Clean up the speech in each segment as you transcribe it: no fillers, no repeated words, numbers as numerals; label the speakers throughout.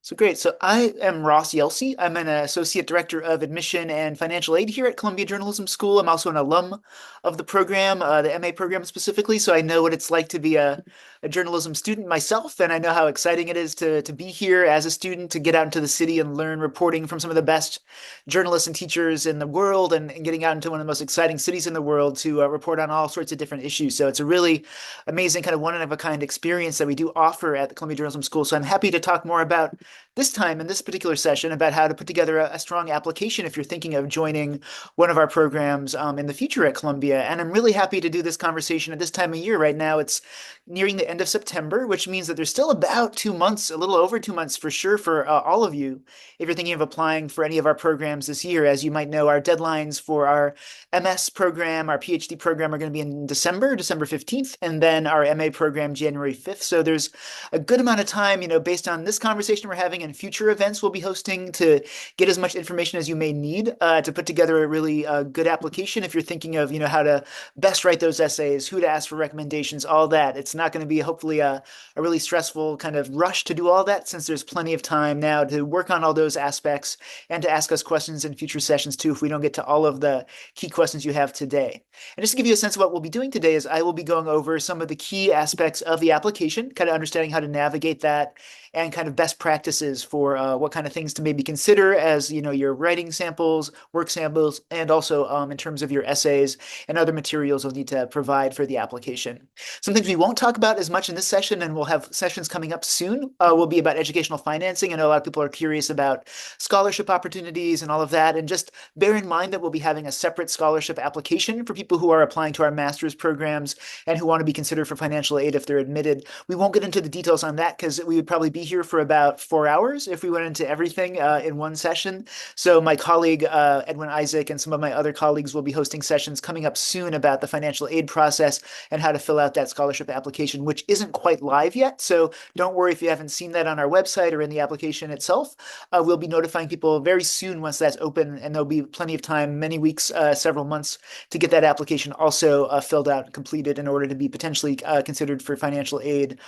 Speaker 1: So great. So I am Ross Yelsey. I'm an associate director of admission and financial aid here at Columbia Journalism School. I'm also an alum of the program, the MA program specifically. So I know what it's like to be a journalism student myself, and I know how exciting it is to be here as a student, to get out into the city and learn reporting from some of the best journalists and teachers in the world, and getting out into one of the most exciting cities in the world to report on all sorts of different issues. So it's a really amazing kind of one of a kind experience that we do offer at the Columbia Journalism School. So I'm happy to talk more about this time in this particular session about how to put together a strong application if you're thinking of joining one of our programs in the future at Columbia. And I'm really happy to do this conversation at this time of year. Right now, it's nearing the end of September, which means that there's still about 2 months, a little over 2 months for sure, for all of you if you're thinking of applying for any of our programs this year. As you might know, our deadlines for our MS program, our PhD program are going to be in December 15th, and then our MA program January 5th. So there's a good amount of time, based on this conversation we're having and future events we'll be hosting, to get as much information as you may need to put together a really good application. If you're thinking of, how to best write those essays, who to ask for recommendations, all that. It's not going to be hopefully a really stressful kind of rush to do all that, since there's plenty of time now to work on all those aspects and to ask us questions in future sessions too, if we don't get to all of the key questions you have today. And just to give you a sense of what we'll be doing today is I will be going over some of the key aspects of the application, kind of understanding how to navigate that, and kind of best practices for what kind of things to maybe consider as, your writing samples, work samples, and also in terms of your essays and other materials you'll need to provide for the application. Some things we won't talk about as much in this session, and we'll have sessions coming up soon, will be about educational financing. I know a lot of people are curious about scholarship opportunities and all of that. And just bear in mind that we'll be having a separate scholarship application for people who are applying to our master's programs and who want to be considered for financial aid if they're admitted. We won't get into the details on that because we would probably be here for about 4 hours if we went into everything in one session. So my colleague, Edwin Isaac, and some of my other colleagues will be hosting sessions coming up soon about the financial aid process and how to fill out that scholarship application, which isn't quite live yet. So don't worry if you haven't seen that on our website or in the application itself. We'll be notifying people very soon once that's open, and there'll be plenty of time, many weeks, several months, to get that application also filled out and completed in order to be potentially considered for financial aid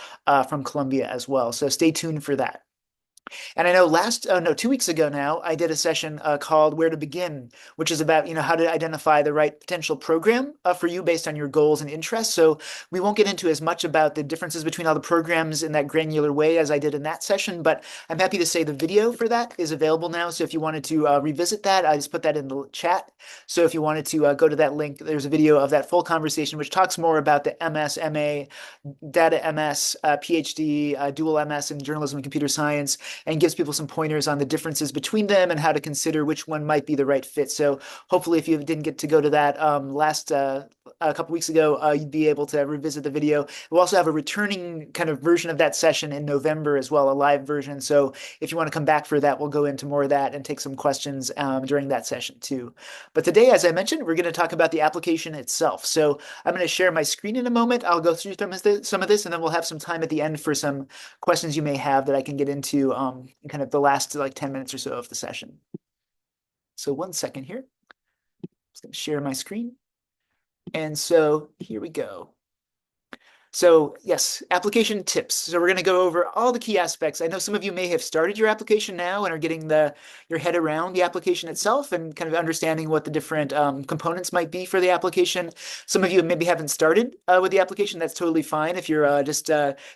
Speaker 1: from Columbia as well. So stay tuned for that. And I know 2 weeks ago now, I did a session called Where to Begin, which is about, how to identify the right potential program for you based on your goals and interests. So we won't get into as much about the differences between all the programs in that granular way as I did in that session, but I'm happy to say the video for that is available now. So if you wanted to revisit that, I just put that in the chat. So if you wanted to go to that link, there's a video of that full conversation, which talks more about the MS, MA, data MS, PhD, dual MS in journalism and computer science, and gives people some pointers on the differences between them and how to consider which one might be the right fit. So hopefully if you didn't get to go to that a couple weeks ago, you'd be able to revisit the video. We'll also have a returning kind of version of that session in November as well, a live version. So if you want to come back for that, we'll go into more of that and take some questions during that session too. But today, as I mentioned, we're going to talk about the application itself. So I'm going to share my screen in a moment. I'll go through some of this, and then we'll have some time at the end for some questions you may have that I can get into in kind of the last 10 minutes or so of the session. So 1 second here. I'm just going to share my screen. And so here we go. So yes, application tips. So we're going to go over all the key aspects. I know some of you may have started your application now and are getting your head around the application itself and kind of understanding what the different components might be for the application. Some of you maybe haven't started with the application. That's totally fine. If you're just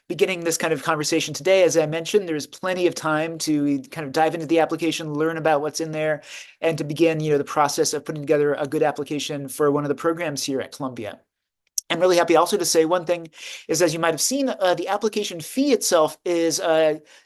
Speaker 1: beginning this kind of conversation today, as I mentioned, there's plenty of time to kind of dive into the application, learn about what's in there, and to begin, the process of putting together a good application for one of the programs here at Columbia. I'm really happy also to say one thing is, as you might have seen, the application fee itself is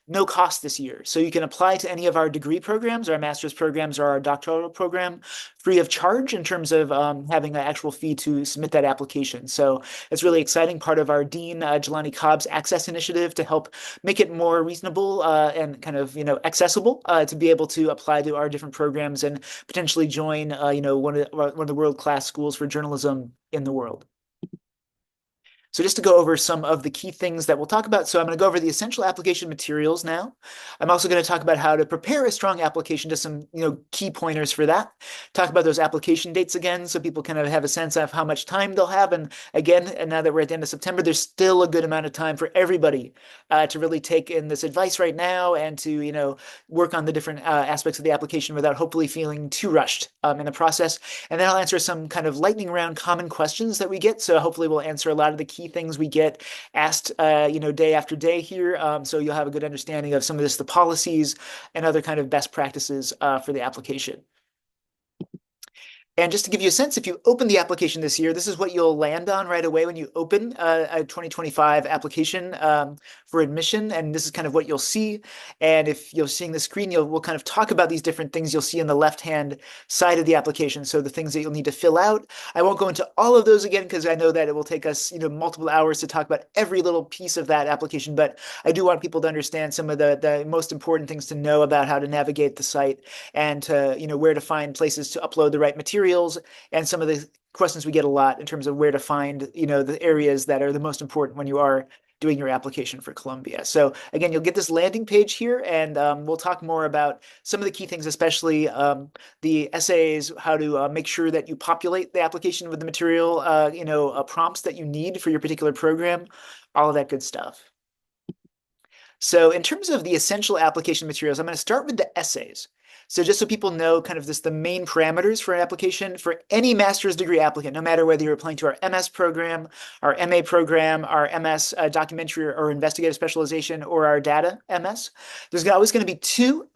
Speaker 1: no cost this year. So you can apply to any of our degree programs, our master's programs, or our doctoral program free of charge in terms of having an actual fee to submit that application. So it's really exciting, part of our Dean Jelani Cobb's Access Initiative to help make it more reasonable and kind of, accessible to be able to apply to our different programs and potentially join, one of the world-class schools for journalism in the world. So just to go over some of the key things that we'll talk about. So I'm going to go over the essential application materials now. I'm also going to talk about how to prepare a strong application, just some, key pointers for that. Talk about those application dates again, so people kind of have a sense of how much time they'll have. And again, and now that we're at the end of September, there's still a good amount of time for everybody to really take in this advice right now and to, work on the different aspects of the application without hopefully feeling too rushed in the process. And then I'll answer some kind of lightning round common questions that we get. So hopefully we'll answer a lot of the key things we get asked, day after day here. So you'll have a good understanding of some of this, the policies and other kind of best practices for the application. And just to give you a sense, if you open the application this year, this is what you'll land on right away when you open a 2025 application for admission. And this is kind of what you'll see. And if you're seeing the screen, we'll kind of talk about these different things you'll see on the left-hand side of the application. So the things that you'll need to fill out. I won't go into all of those again, because I know that it will take us, multiple hours to talk about every little piece of that application. But I do want people to understand some of the most important things to know about how to navigate the site and to, where to find places to upload the right materials, and some of the questions we get a lot in terms of where to find, the areas that are the most important when you are doing your application for Columbia. So again, you'll get this landing page here, and we'll talk more about some of the key things, especially the essays, how to make sure that you populate the application with the material, prompts that you need for your particular program, all of that good stuff. So in terms of the essential application materials, I'm going to start with the essays. So just so people know kind of the main parameters for an application for any master's degree applicant, no matter whether you're applying to our MS program, our MA program, our MS documentary or investigative specialization, or our data MS, there's always going to be two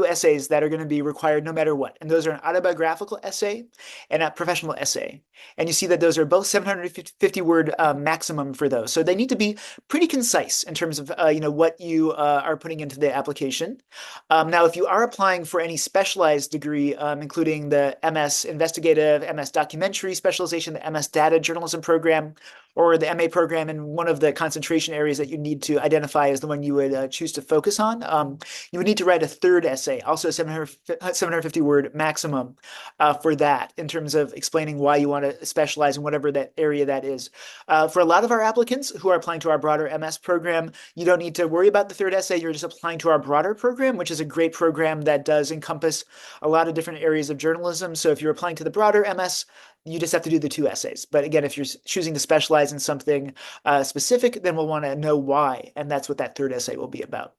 Speaker 1: essays that are going to be required no matter what. And those are an autobiographical essay and a professional essay. And you see that those are both 750 word maximum for those. So they need to be pretty concise in terms of what you are putting into the application. Now, if you are applying for any specialized degree, including the MS investigative, MS documentary specialization, the MS data journalism program, or the MA program, in one of the concentration areas that you need to identify as the one you would choose to focus on, you would need to write a third essay, also 750 word maximum for that, in terms of explaining why you want to specialize in whatever that area that is. For a lot of our applicants who are applying to our broader MS program, you don't need to worry about the third essay. You're just applying to our broader program, which is a great program that does encompass a lot of different areas of journalism. So if you're applying to the broader MS, you just have to do the two essays. But again, if you're choosing to specialize in something specific, then we'll want to know why. And that's what that third essay will be about.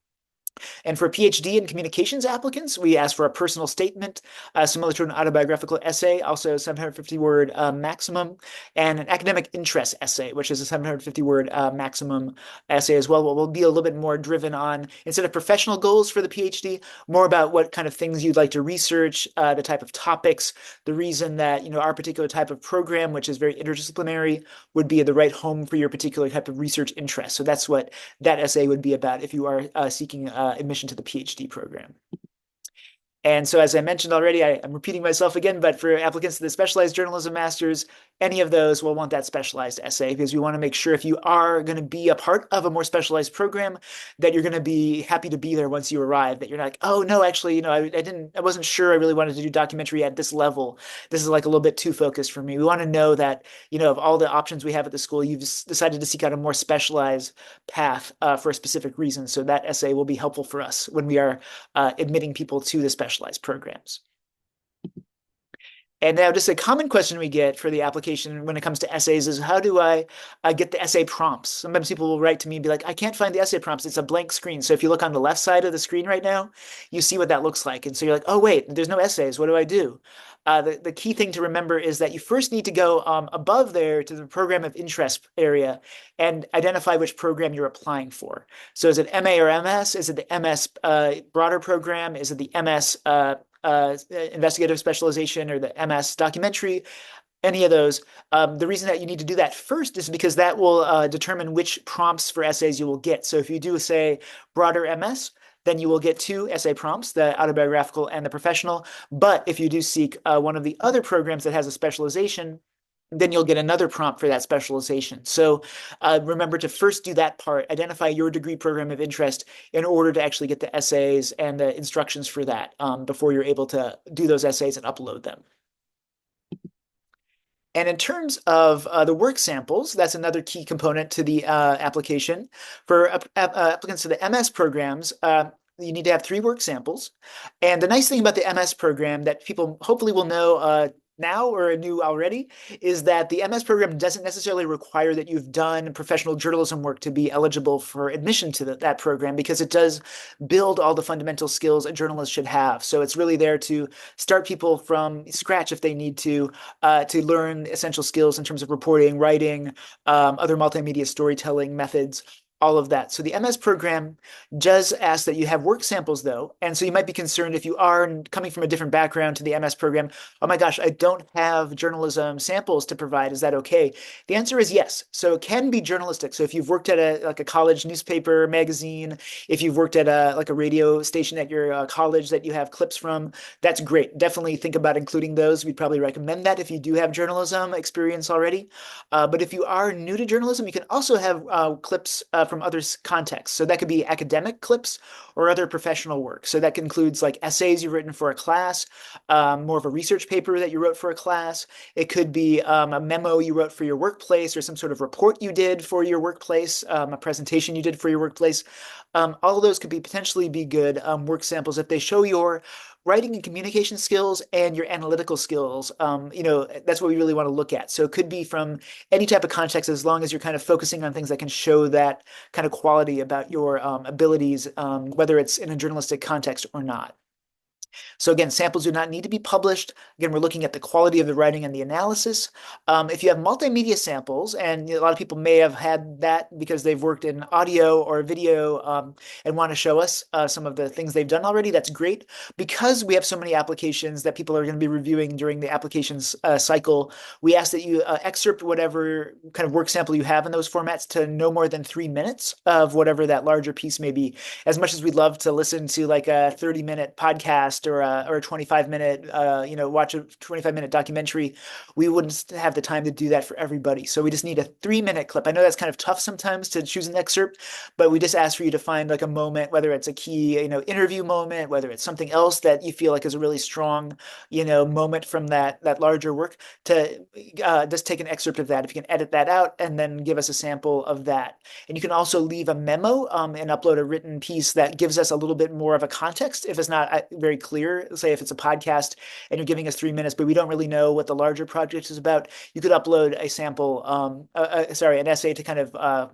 Speaker 1: And for PhD in communications applicants, we ask for a personal statement, similar to an autobiographical essay, also 750 word maximum, and an academic interest essay, which is a 750 word maximum essay as well. We'll be a little bit more driven on, instead of professional goals for the PhD, more about what kind of things you'd like to research, the type of topics, the reason that, our particular type of program, which is very interdisciplinary, would be the right home for your particular type of research interest. So that's what that essay would be about if you are seeking admission to the PhD program. And so, as I mentioned already, I'm repeating myself again, but for applicants to the specialized journalism masters, any of those will want that specialized essay, because we want to make sure if you are going to be a part of a more specialized program, that you're going to be happy to be there once you arrive, that you're not like, oh no, actually, I wasn't sure I really wanted to do documentary at this level. This is like a little bit too focused for me. We want to know that, of all the options we have at the school, you've decided to seek out a more specialized path for a specific reason. So that essay will be helpful for us when we are admitting people to the specialized programs. And now just a common question we get for the application when it comes to essays is, how do I get the essay prompts? Sometimes people will write to me and be like, I can't find the essay prompts. It's a blank screen. So if you look on the left side of the screen right now, you see what that looks like. And so you're like, oh, wait, there's no essays. What do I do? The key thing to remember is that you first need to go above there to the program of interest area and identify which program you're applying for. So is it MA or MS? Is it the MS broader program? Is it the MS investigative specialization or the MS documentary? Any of those. The reason that you need to do that first is because that will determine which prompts for essays you will get. So if you do, say, broader MS, then you will get two essay prompts, the autobiographical and the professional. But if you do seek one of the other programs that has a specialization, then you'll get another prompt for that specialization. So remember to first do that part, identify your degree program of interest in order to actually get the essays and the instructions for that before you're able to do those essays and upload them. And in terms of the work samples, that's another key component to the application. For applicants to the MS programs, you need to have three work samples. And the nice thing about the MS program that people hopefully will know now or knew already is that the MS program doesn't necessarily require that you've done professional journalism work to be eligible for admission to that program because it does build all the fundamental skills a journalist should have. So it's really there to start people from scratch if they need to learn essential skills in terms of reporting, writing, other multimedia storytelling methods, all of that. So the MS program does ask that you have work samples though. And so you might be concerned if you are coming from a different background to the MS program, oh my gosh, I don't have journalism samples to provide. Is that okay? The answer is yes. So it can be journalistic. So if you've worked at a college newspaper, magazine, if you've worked at a radio station at your college that you have clips from, that's great. Definitely think about including those. We'd probably recommend that if you do have journalism experience already. But if you are new to journalism, you can also have clips from other contexts. So that could be academic clips or other professional work. So that includes like essays you've written for a class, more of a research paper that you wrote for a class. It could be a memo you wrote for your workplace or some sort of report you did for your workplace, a presentation you did for your workplace. All of those could be potentially be good work samples if they show your writing and communication skills and your analytical skills. That's what we really want to look at. So it could be from any type of context as long as you're kind of focusing on things that can show that kind of quality about your abilities, whether it's in a journalistic context or not. So again, samples do not need to be published. Again, we're looking at the quality of the writing and the analysis. If you have multimedia samples, and a lot of people may have had that because they've worked in audio or video and want to show us some of the things they've done already, that's great. Because we have so many applications that people are going to be reviewing during the applications cycle, we ask that you excerpt whatever kind of work sample you have in those formats to no more than 3 minutes of whatever that larger piece may be. As much as we'd love to listen to like a 30-minute podcast or a 25-minute, watch a 25-minute documentary, we wouldn't have the time to do that for everybody. So we just need a 3-minute clip. I know that's kind of tough sometimes to choose an excerpt, but we just ask for you to find like a moment, whether it's a key, interview moment, whether it's something else that you feel like is a really strong, moment from that larger work to just take an excerpt of that. If you can edit that out and then give us a sample of that. And you can also leave a memo and upload a written piece that gives us a little bit more of a context if it's not very clear. Say if it's a podcast and you're giving us 3 minutes, but we don't really know what the larger project is about, you could upload a sample, an essay to kind of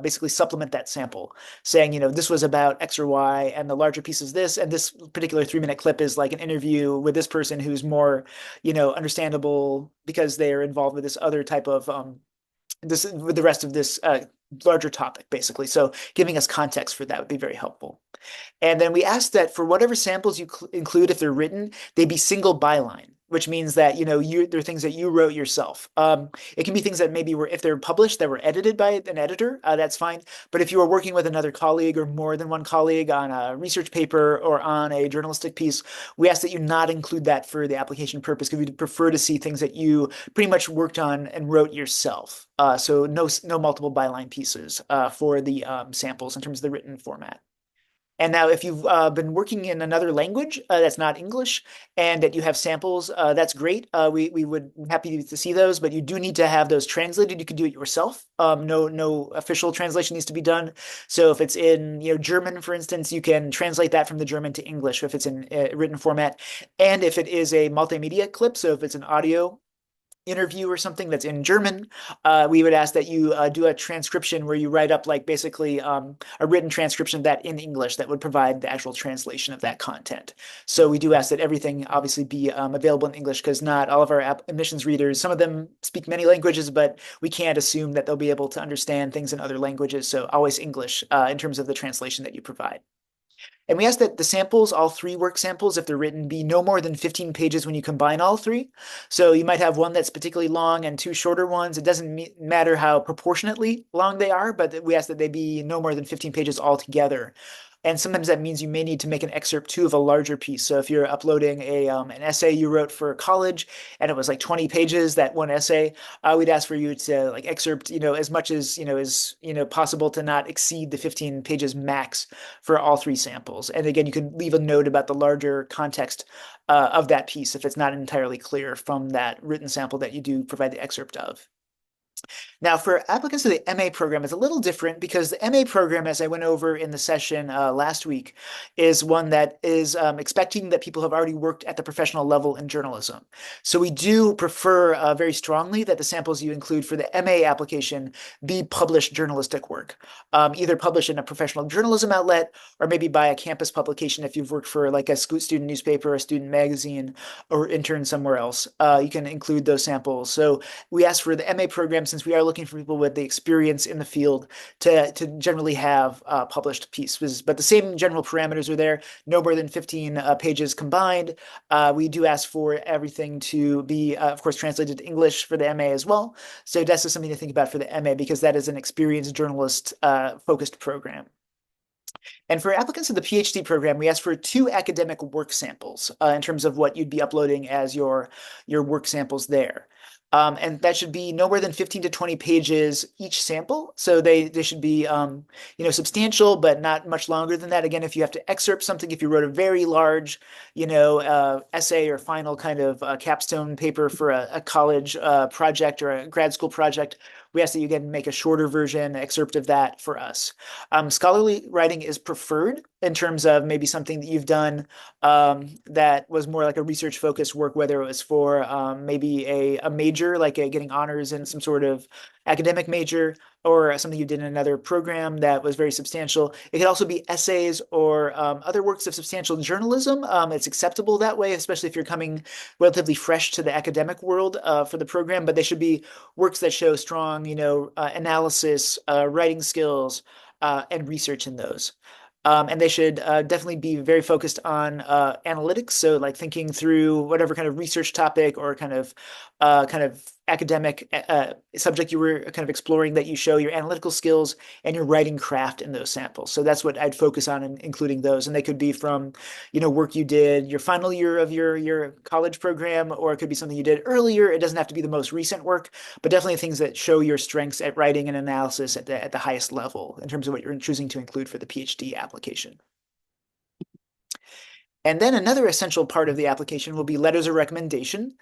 Speaker 1: basically supplement that sample, saying, this was about X or Y, and the larger piece is this, and this particular 3-minute clip is like an interview with this person who's more, understandable because they're involved with this other type of this with the rest of this larger topic, basically. So giving us context for that would be very helpful. And then we ask that for whatever samples you include, if they're written, they be single byline, which means that, they're things that you wrote yourself. It can be things that maybe if they're published, that were edited by an editor, that's fine. But if you are working with another colleague or more than one colleague on a research paper or on a journalistic piece, we ask that you not include that for the application purpose because we'd prefer to see things that you pretty much worked on and wrote yourself. So no multiple byline pieces for the samples in terms of the written format. And now, if you've been working in another language that's not English and that you have samples, that's great. We would be happy to see those, but you do need to have those translated. You can do it yourself. No official translation needs to be done. So if it's in German, for instance, you can translate that from the German to English if it's in written format. And if it is a multimedia clip, so if it's an audio interview or something that's in German, we would ask that you do a transcription where you write up like basically a written transcription of that in English that would provide the actual translation of that content. So we do ask that everything obviously be available in English because not all of our admissions readers, some of them speak many languages, but we can't assume that they'll be able to understand things in other languages. So always English in terms of the translation that you provide. And we ask that the samples, all three work samples, if they're written, be no more than 15 pages when you combine all three. So you might have one that's particularly long and two shorter ones. It doesn't matter how proportionately long they are, but we ask that they be no more than 15 pages altogether. And sometimes that means you may need to make an excerpt too of a larger piece. So if you're uploading an essay you wrote for college and it was like 20 pages, that one essay, we'd ask for you to like excerpt, as much as, possible to not exceed the 15 pages max for all three samples. And again, you can leave a note about the larger context of that piece if it's not entirely clear from that written sample that you do provide the excerpt of. Now, for applicants to the MA program, it's a little different because the MA program, as I went over in the session last week, is one that is expecting that people have already worked at the professional level in journalism. So we do prefer very strongly that the samples you include for the MA application be published journalistic work, either published in a professional journalism outlet or maybe by a campus publication if you've worked for like a student newspaper, a student magazine, or intern somewhere else. You can include those samples. So we ask for the MA program, since we are looking for people with the experience in the field to generally have published pieces. But the same general parameters are there, no more than 15 pages combined. We do ask for everything to be, of course, translated to English for the MA as well. So that's just something to think about for the MA because that is an experienced journalist focused program. And for applicants to the PhD program, we ask for 2 academic work samples in terms of what you'd be uploading as your work samples there. And that should be no more than 15 to 20 pages each sample. So they should be, substantial, but not much longer than that. Again, if you have to excerpt something, if you wrote a very large, essay or final kind of capstone paper for a college project or a grad school project, we ask that you again make a shorter version excerpt of that for us. Scholarly writing is preferred in terms of maybe something that you've done that was more like a research focused work, whether it was for maybe a major, like getting honors in some sort of academic major, or something you did in another program that was very substantial. It could also be essays or other works of substantial journalism. It's acceptable that way, especially if you're coming relatively fresh to the academic world for the program, but they should be works that show strong, analysis, writing skills, and research in those. And they should definitely be very focused on analytics. So like thinking through whatever kind of research topic or kind of academic subject you were kind of exploring, that you show your analytical skills and your writing craft in those samples. So that's what I'd focus on in including those. And they could be from, work you did your final year of your college program, or it could be something you did earlier. It doesn't have to be the most recent work, but definitely things that show your strengths at writing and analysis at the highest level in terms of what you're choosing to include for the PhD application. And then another essential part of the application will be letters of recommendation.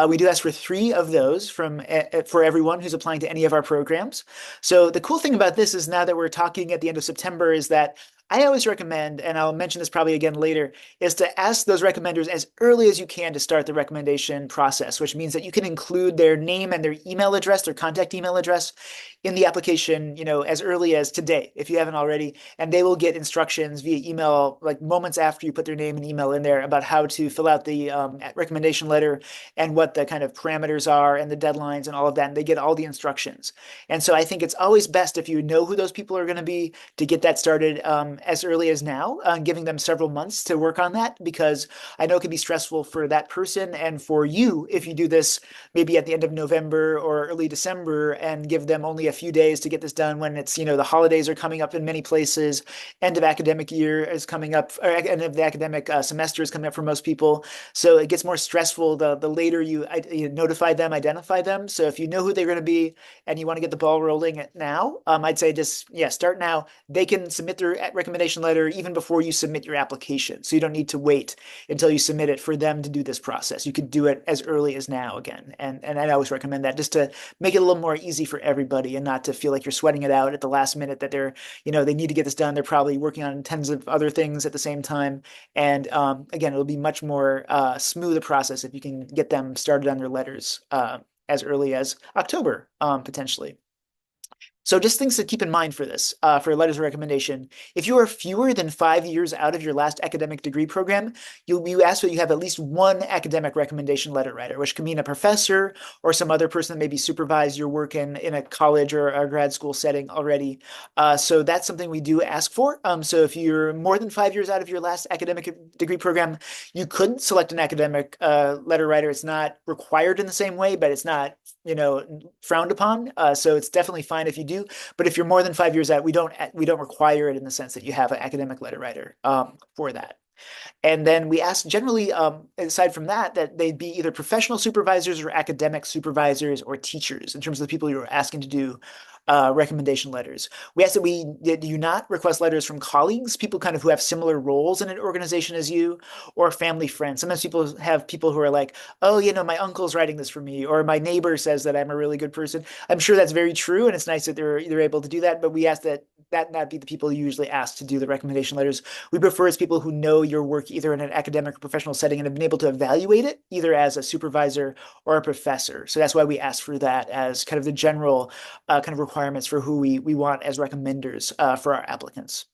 Speaker 1: We do ask for 3 of those for everyone who's applying to any of our programs. So the cool thing about this is, now that we're talking at the end of September, is that I always recommend, and I'll mention this probably again later, is to ask those recommenders as early as you can to start the recommendation process, which means that you can include their name and their email address, their contact email address in the application, as early as today, if you haven't already, and they will get instructions via email, like moments after you put their name and email in there, about how to fill out the recommendation letter and what the kind of parameters are and the deadlines and all of that, and they get all the instructions. And so I think it's always best, if you know who those people are going to be, to get that started as early as now, giving them several months to work on that, because I know it can be stressful for that person and for you if you do this maybe at the end of November or early December and give them only a few days to get this done when it's, the holidays are coming up in many places, end of academic year is coming up, or end of the academic semester is coming up for most people. So it gets more stressful the later you notify them, identify them. So if you know who they're going to be and you want to get the ball rolling now, I'd say just, start now. They can submit their recommendation letter even before you submit your application. So you don't need to wait until you submit it for them to do this process. You could do it as early as now again. And I always recommend that, just to make it a little more easy for everybody and not to feel like you're sweating it out at the last minute, that they're, they need to get this done. They're probably working on tons of other things at the same time. And again, it'll be much more smooth a process if you can get them started on their letters as early as October, potentially. So just things to keep in mind for this, for letters of recommendation. If you are fewer than 5 years out of your last academic degree program, you'll be asked that you have at least one academic recommendation letter writer, which can mean a professor or some other person that maybe supervised your work in a college or a grad school setting already. So that's something we do ask for. So if you're more than 5 years out of your last academic degree program, you could select an academic letter writer. It's not required in the same way, but it's not, frowned upon. So it's definitely fine if you do do. But if you're more than 5 years out, we don't require it in the sense that you have an academic letter writer for that. And then we ask generally, aside from that, that they'd be either professional supervisors or academic supervisors or teachers in terms of the people you're asking to do recommendation letters. We ask that we do not request letters from colleagues, people kind of who have similar roles in an organization as you, or family friends. Sometimes people have people who are like, oh, my uncle's writing this for me, or my neighbor says that I'm a really good person. I'm sure that's very true, and it's nice that they're able to do that, but we ask that not be the people you usually ask to do the recommendation letters. We prefer as people who know your work either in an academic or professional setting and have been able to evaluate it either as a supervisor or a professor. So that's why we ask for that as kind of the general kind of requirements for who we want as recommenders for our applicants.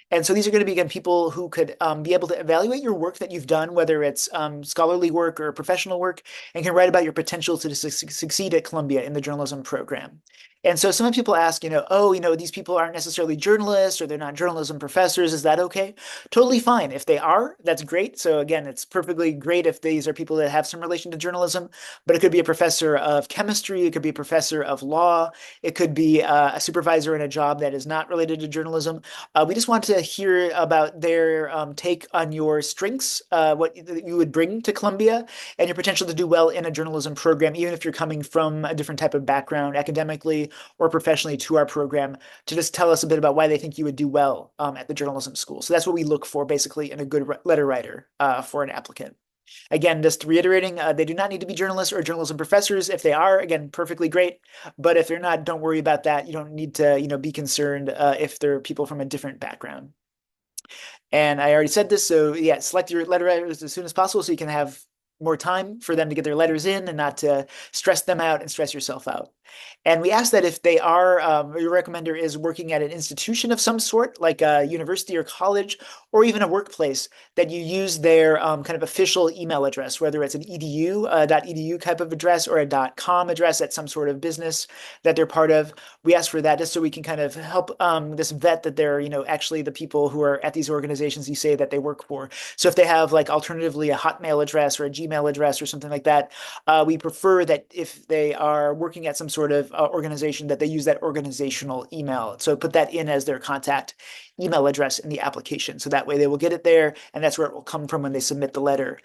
Speaker 1: And so these are going to be, again, people who could be able to evaluate your work that you've done, whether it's scholarly work or professional work, and can write about your potential to succeed at Columbia in the journalism program. And so some people ask, these people aren't necessarily journalists or they're not journalism professors. Is that okay? Totally fine. If they are, that's great. So again, it's perfectly great if these are people that have some relation to journalism, but it could be a professor of chemistry. It could be a professor of law. It could be a supervisor in a job that is not related to journalism. We just want to hear about their take on your strengths, what you would bring to Columbia, and your potential to do well in a journalism program, even if you're coming from a different type of background academically or professionally to our program, to just tell us a bit about why they think you would do well at the journalism school. So that's what we look for basically in a good letter writer for an applicant. Again, just reiterating, they do not need to be journalists or journalism professors. If they are, again, perfectly great. But if they're not, don't worry about that. You don't need to, be concerned if they're people from a different background. And I already said this, so yeah, select your letter writers as soon as possible so you can have more time for them to get their letters in and not to stress them out and stress yourself out. And we ask that if they are, your recommender is working at an institution of some sort, like a university or college, or even a workplace, that you use their kind of official email address, whether it's an edu, .edu type of address or a .com address at some sort of business that they're part of. We ask for that just so we can kind of help this vet that they're, actually the people who are at these organizations you say that they work for. So if they have like alternatively a Hotmail address or a Gmail address or something like that, we prefer that if they are working at some sort of organization that they use that organizational email. So put that in as their contact email address in the application. So that way they will get it there, and that's where it will come from when they submit the letter.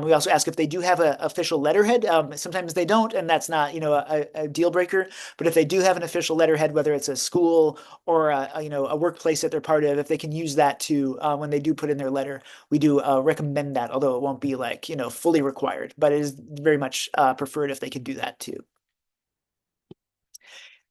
Speaker 1: We also ask if they do have an official letterhead. Sometimes they don't, and that's not, a deal breaker. But if they do have an official letterhead, whether it's a school or a workplace that they're part of, if they can use that too when they do put in their letter, we do recommend that. Although it won't be like fully required, but it is very much preferred if they can do that too.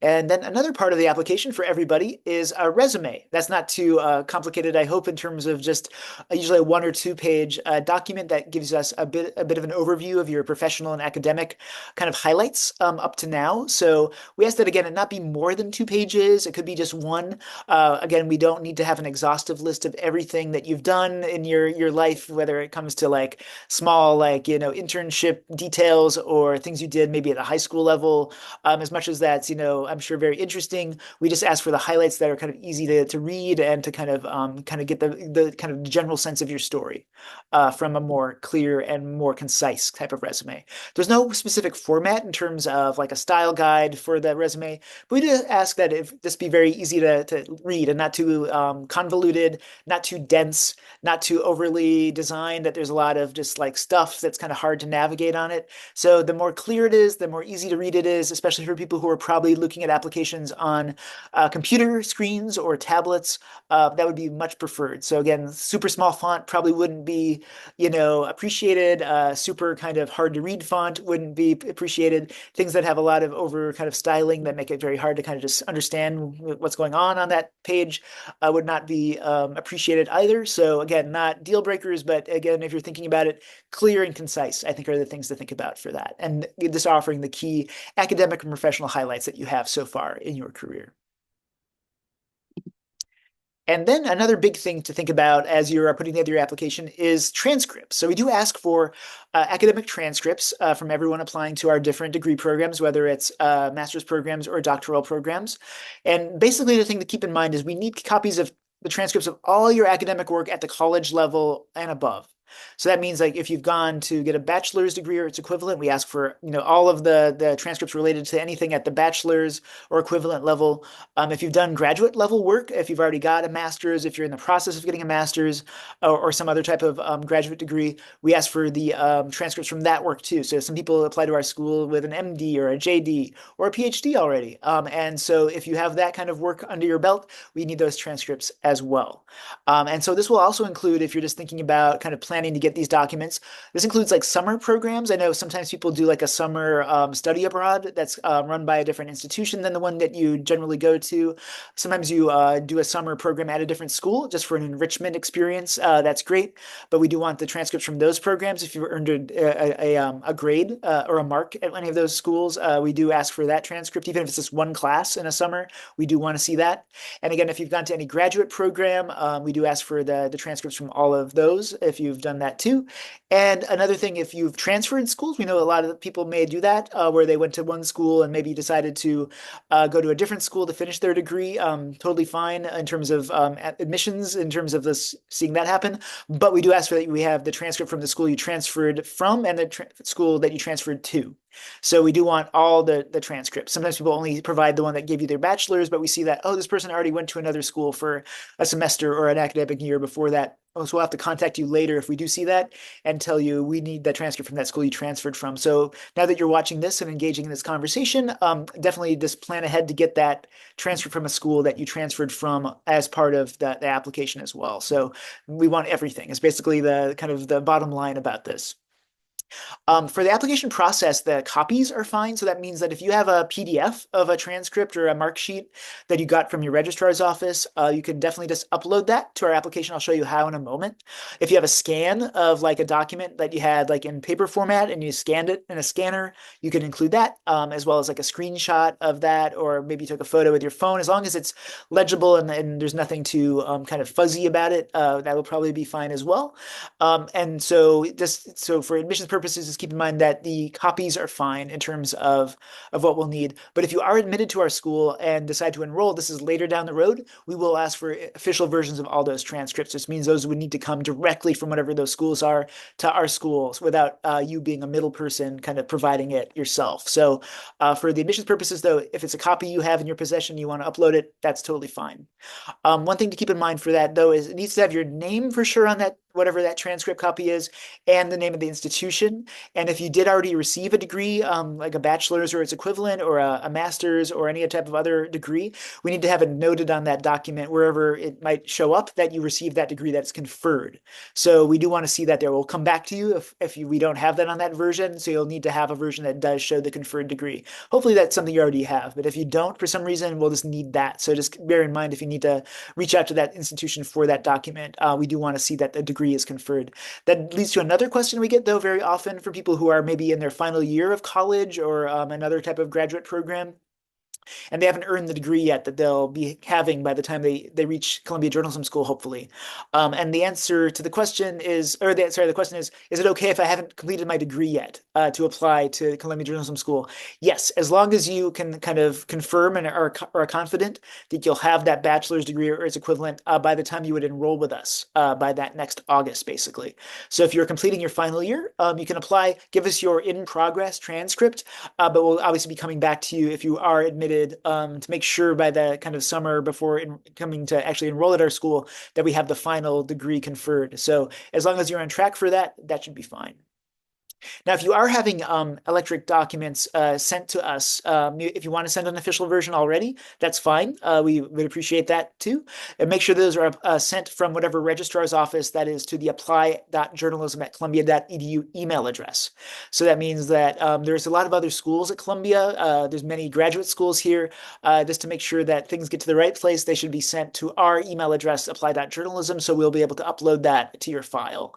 Speaker 1: And then another part of the application for everybody is a resume. That's not too complicated, I hope, in terms of just usually a 1 or 2 page document that gives us a bit of an overview of your professional and academic kind of highlights up to now. So we ask that again, it not be more than 2 pages. It could be just one. Again, we don't need to have an exhaustive list of everything that you've done in your life, whether it comes to like small internship details or things you did maybe at a high school level. As much as that's I'm sure very interesting. We just ask for the highlights that are kind of easy to read and to kind of get the kind of general sense of your story from a more clear and more concise type of resume. There's no specific format in terms of like a style guide for the resume, but we do ask that this be very easy to read and not too convoluted, not too dense, not too overly designed that there's a lot of just like stuff that's kind of hard to navigate on it. So the more clear it is, the more easy to read it is, especially for people who are probably looking at applications on computer screens or tablets. That would be much preferred. So again, super small font probably wouldn't be, appreciated. Super kind of hard to read font wouldn't be appreciated. Things that have a lot of over kind of styling that make it very hard to kind of just understand what's going on that page would not be appreciated either. So again, not deal breakers, but again, if you're thinking about it, clear and concise, I think are the things to think about for that. And just offering the key academic and professional highlights that you have so far in your career. And then another big thing to think about as you're putting together your application is transcripts. So we do ask for academic transcripts from everyone applying to our different degree programs, whether it's master's programs or doctoral programs. And basically the thing to keep in mind is we need copies of the transcripts of all your academic work at the college level and above. So that means like if you've gone to get a bachelor's degree or its equivalent, we ask for, all of the transcripts related to anything at the bachelor's or equivalent level. If you've done graduate level work, if you've already got a master's, if you're in the process of getting a master's or some other type of graduate degree, we ask for the transcripts from that work too. So some people apply to our school with an MD or a JD or a PhD already. And so if you have that kind of work under your belt, we need those transcripts as well. And so this will also include, if you're just thinking about kind of planning to get these documents, this includes like summer programs. I know sometimes people do like a summer study abroad that's run by a different institution than the one that you generally go to. Sometimes you do a summer program at a different school just for an enrichment experience. That's great. But we do want the transcripts from those programs. If you earned a grade or a mark at any of those schools, we do ask for that transcript. Even if it's just one class in a summer, we do want to see that. And again, if you've gone to any graduate program, we do ask for the transcripts from all of those if you've done that too. And another thing, if you've transferred schools, we know a lot of people may do that where they went to one school and maybe decided to go to a different school to finish their degree. Totally fine in terms of admissions, in terms of this seeing that happen. But we do ask for that we have the transcript from the school you transferred from and the school that you transferred to. So we do want all the transcripts. Sometimes people only provide the one that gave you their bachelor's, but we see that, oh, this person already went to another school for a semester or an academic year before that. Oh, so we'll have to contact you later if we do see that and tell you we need the transcript from that school you transferred from. So now that you're watching this and engaging in this conversation, definitely just plan ahead to get that transcript from a school that you transferred from as part of the application as well. So we want everything. It's basically the kind of the bottom line about this. For the application process, the copies are fine. So that means that if you have a PDF of a transcript or a mark sheet that you got from your registrar's office, you can definitely just upload that to our application. I'll show you how in a moment. If you have a scan of like a document that you had like in paper format and you scanned it in a scanner, you can include that as well as like a screenshot of that, or maybe you took a photo with your phone. As long as it's legible and there's nothing too kind of fuzzy about it, that will probably be fine as well. And so for admissions purposes, just keep in mind that the copies are fine in terms of what we'll need. But if you are admitted to our school and decide to enroll, this is later down the road, we will ask for official versions of all those transcripts. This means those would need to come directly from whatever those schools are to our schools without you being a middle person kind of providing it yourself. So for the admissions purposes, though, if it's a copy you have in your possession, you want to upload it, that's totally fine. One thing to keep in mind for that, though, is it needs to have your name for sure on that, whatever that transcript copy is, and the name of the institution. And if you did already receive a degree, like a bachelor's or its equivalent, or a master's or any type of other degree, we need to have it noted on that document wherever it might show up that you received that degree that's conferred. So we do want to see that there. We'll come back to you if we don't have that on that version. So you'll need to have a version that does show the conferred degree. Hopefully that's something you already have. But if you don't, for some reason, we'll just need that. So just bear in mind if you need to reach out to that institution for that document, we do want to see that the degree is conferred. That leads to another question we get, though, very often from people who are maybe in their final year of college or another type of graduate program, and they haven't earned the degree yet that they'll be having by the time they reach Columbia Journalism School, hopefully. And the answer to the question is, the question is it okay if I haven't completed my degree yet to apply to Columbia Journalism School? Yes, as long as you can kind of confirm and are confident that you'll have that bachelor's degree or its equivalent by the time you would enroll with us by that next August, basically. So if you're completing your final year, you can apply, give us your in-progress transcript, but we'll obviously be coming back to you if you are admitted to make sure by the kind of summer before coming to actually enroll at our school that we have the final degree conferred. So as long as you're on track for that, that should be fine. Now, if you are having electric documents sent to us, if you want to send an official version already, that's fine. We would appreciate that too. And make sure those are sent from whatever registrar's office that is to the apply.journalism@columbia.edu email address. So that means that there's a lot of other schools at Columbia. There's many graduate schools here. Just to make sure that things get to the right place, they should be sent to our email address, apply.journalism, so we'll be able to upload that to your file.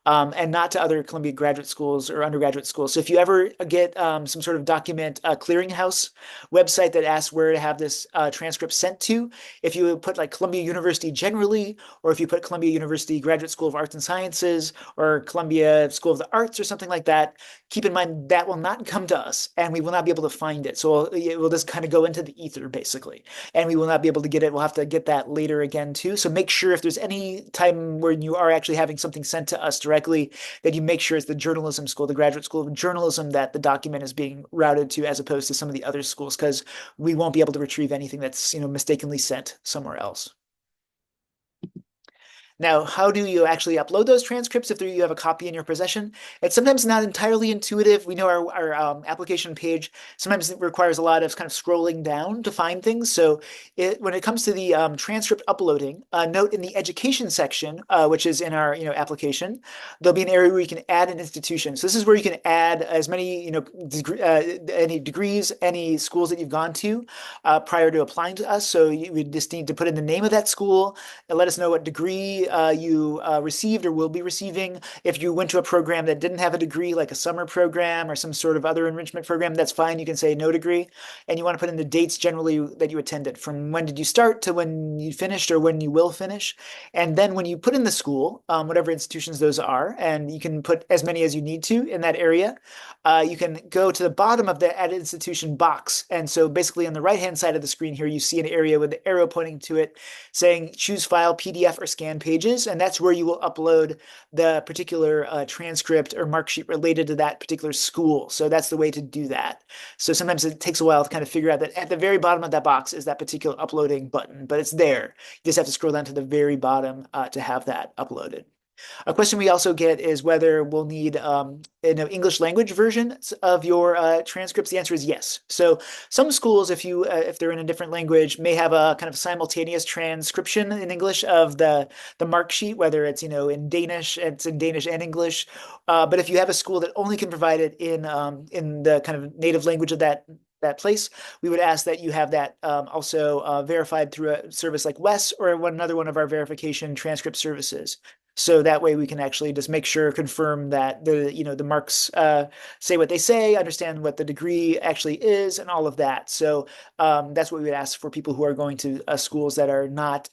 Speaker 1: And not to other Columbia graduate schools schools or undergraduate schools. So if you ever get some sort of document clearinghouse website that asks where to have this transcript sent to, if you put like Columbia University generally, or if you put Columbia University Graduate School of Arts and Sciences or Columbia School of the Arts or something like that, keep in mind that will not come to us and we will not be able to find it. So it will just kind of go into the ether basically, and we will not be able to get it. We'll have to get that later again too. So make sure if there's any time where you are actually having something sent to us directly, that you make sure it's the journalism school, the Graduate School of Journalism, that the document is being routed to, as opposed to some of the other schools, because we won't be able to retrieve anything that's, mistakenly sent somewhere else. Now, how do you actually upload those transcripts if you have a copy in your possession? It's sometimes not entirely intuitive. We know our application page sometimes it requires a lot of kind of scrolling down to find things. So when it comes to the transcript uploading, note in the education section, which is in our application, there'll be an area where you can add an institution. So this is where you can add as many any degrees, any schools that you've gone to prior to applying to us. So we just need to put in the name of that school and let us know what degree you received or will be receiving. If you went to a program that didn't have a degree, like a summer program or some sort of other enrichment program, that's fine. You can say no degree. And you want to put in the dates generally that you attended, from when did you start to when you finished or when you will finish. And then when you put in the school, whatever institutions those are, and you can put as many as you need to in that area, you can go to the bottom of the add institution box. And so basically on the right-hand side of the screen here, you see an area with the arrow pointing to it saying choose file, PDF, or scan pages. And that's where you will upload the particular transcript or mark sheet related to that particular school. So that's the way to do that. So sometimes it takes a while to kind of figure out that at the very bottom of that box is that particular uploading button, but it's there. You just have to scroll down to the very bottom to have that uploaded. A question we also get is whether we'll need English language versions of your transcripts. The answer is yes. So some schools, if they're in a different language, may have a kind of simultaneous transcription in English of the mark sheet, whether it's in Danish, it's in Danish and English. But if you have a school that only can provide it in the kind of native language of that place, we would ask that you have that also verified through a service like WES or another one of our verification transcript services. So that way we can actually just make sure, confirm that the marks say what they say, understand what the degree actually is, and all of that. So that's what we would ask for people who are going to schools that are not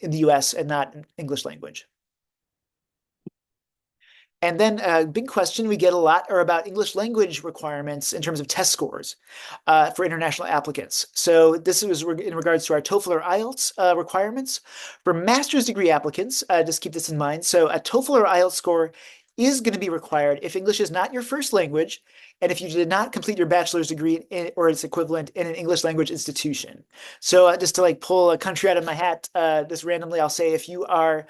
Speaker 1: in the US and not English language. And then a big question we get a lot are about English language requirements in terms of test scores for international applicants. So this is in regards to our TOEFL or IELTS requirements. For master's degree applicants, just keep this in mind. So a TOEFL or IELTS score is going to be required if English is not your first language and if you did not complete your bachelor's degree or its equivalent in an English language institution. So just to pull a country out of my hat, just randomly, I'll say if you are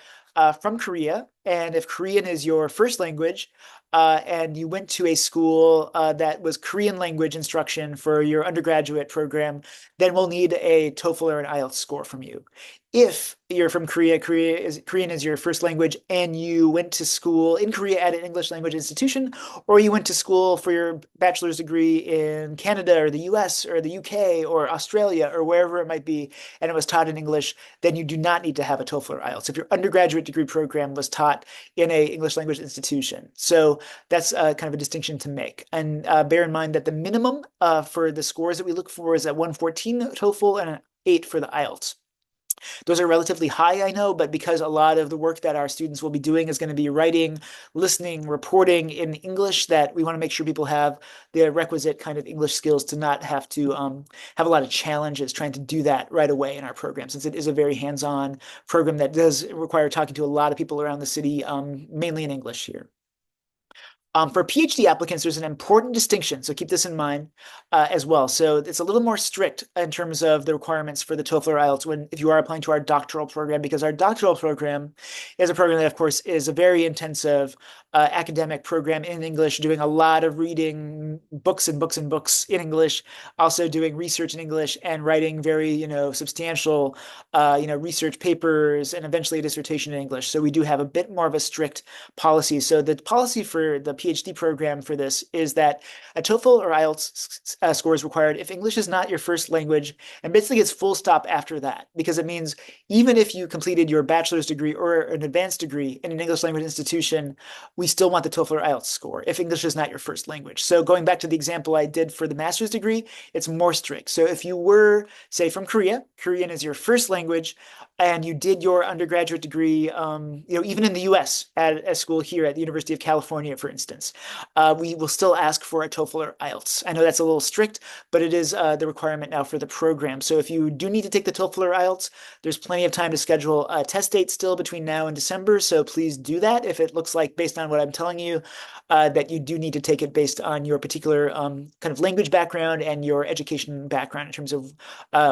Speaker 1: from Korea, and if Korean is your first language, and you went to a school that was Korean language instruction for your undergraduate program, then we'll need a TOEFL or an IELTS score from you. If you're from Korea, Korean is your first language, and you went to school in Korea at an English language institution, or you went to school for your bachelor's degree in Canada or the US or the UK or Australia or wherever it might be, and it was taught in English, then you do not need to have a TOEFL or IELTS if your undergraduate degree program was taught in a English language institution. So that's kind of a distinction to make. And bear in mind that the minimum for the scores that we look for is at 114 TOEFL and an 8 for the IELTS. Those are relatively high, I know, but because a lot of the work that our students will be doing is going to be writing, listening, reporting in English, that we want to make sure people have the requisite kind of English skills to not have to have a lot of challenges trying to do that right away in our program, since it is a very hands-on program that does require talking to a lot of people around the city, mainly in English here. For PhD applicants, there's an important distinction, so keep this in mind as well. So it's a little more strict in terms of the requirements for the TOEFL or IELTS if you are applying to our doctoral program, because our doctoral program is a program that, of course, is a very intensive academic program in English, doing a lot of reading books and books and books in English, also doing research in English and writing very, substantial, research papers and eventually a dissertation in English. So we do have a bit more of a strict policy. So the policy for the PhD program for this is that a TOEFL or IELTS score is required if English is not your first language, and basically it's full stop after that, because it means even if you completed your bachelor's degree or an advanced degree in an English language institution, we still want the TOEFL or IELTS score if English is not your first language. So going back to the example I did for the master's degree, it's more strict. So if you were, say, from Korea, Korean is your first language, and you did your undergraduate degree, even in the U.S. at a school here at the University of California, for instance, we will still ask for a TOEFL or IELTS. I know that's a little strict, but it is the requirement now for the program. So if you do need to take the TOEFL or IELTS, there's plenty of time to schedule a test date still between now and December. So please do that if it looks like, based on what I'm telling you, that you do need to take it based on your particular kind of language background and your education background in terms of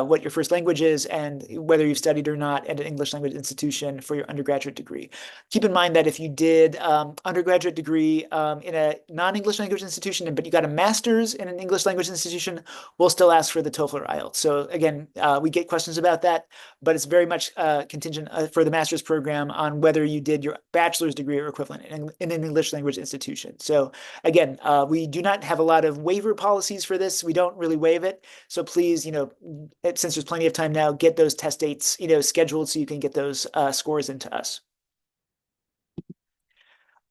Speaker 1: what your first language is and whether you've studied or not at an English language institution for your undergraduate degree. Keep in mind that if you did undergraduate degree in a non-English language institution, but you got a master's in an English language institution, we'll still ask for the TOEFL or IELTS. So again, we get questions about that, but it's very much contingent for the master's program on whether you did your bachelor's degree or equivalent in an English language institution. So again, we do not have a lot of waiver policies for this. We don't really waive it. So please, since there's plenty of time now, get those test dates, scheduled so you can get those scores into us.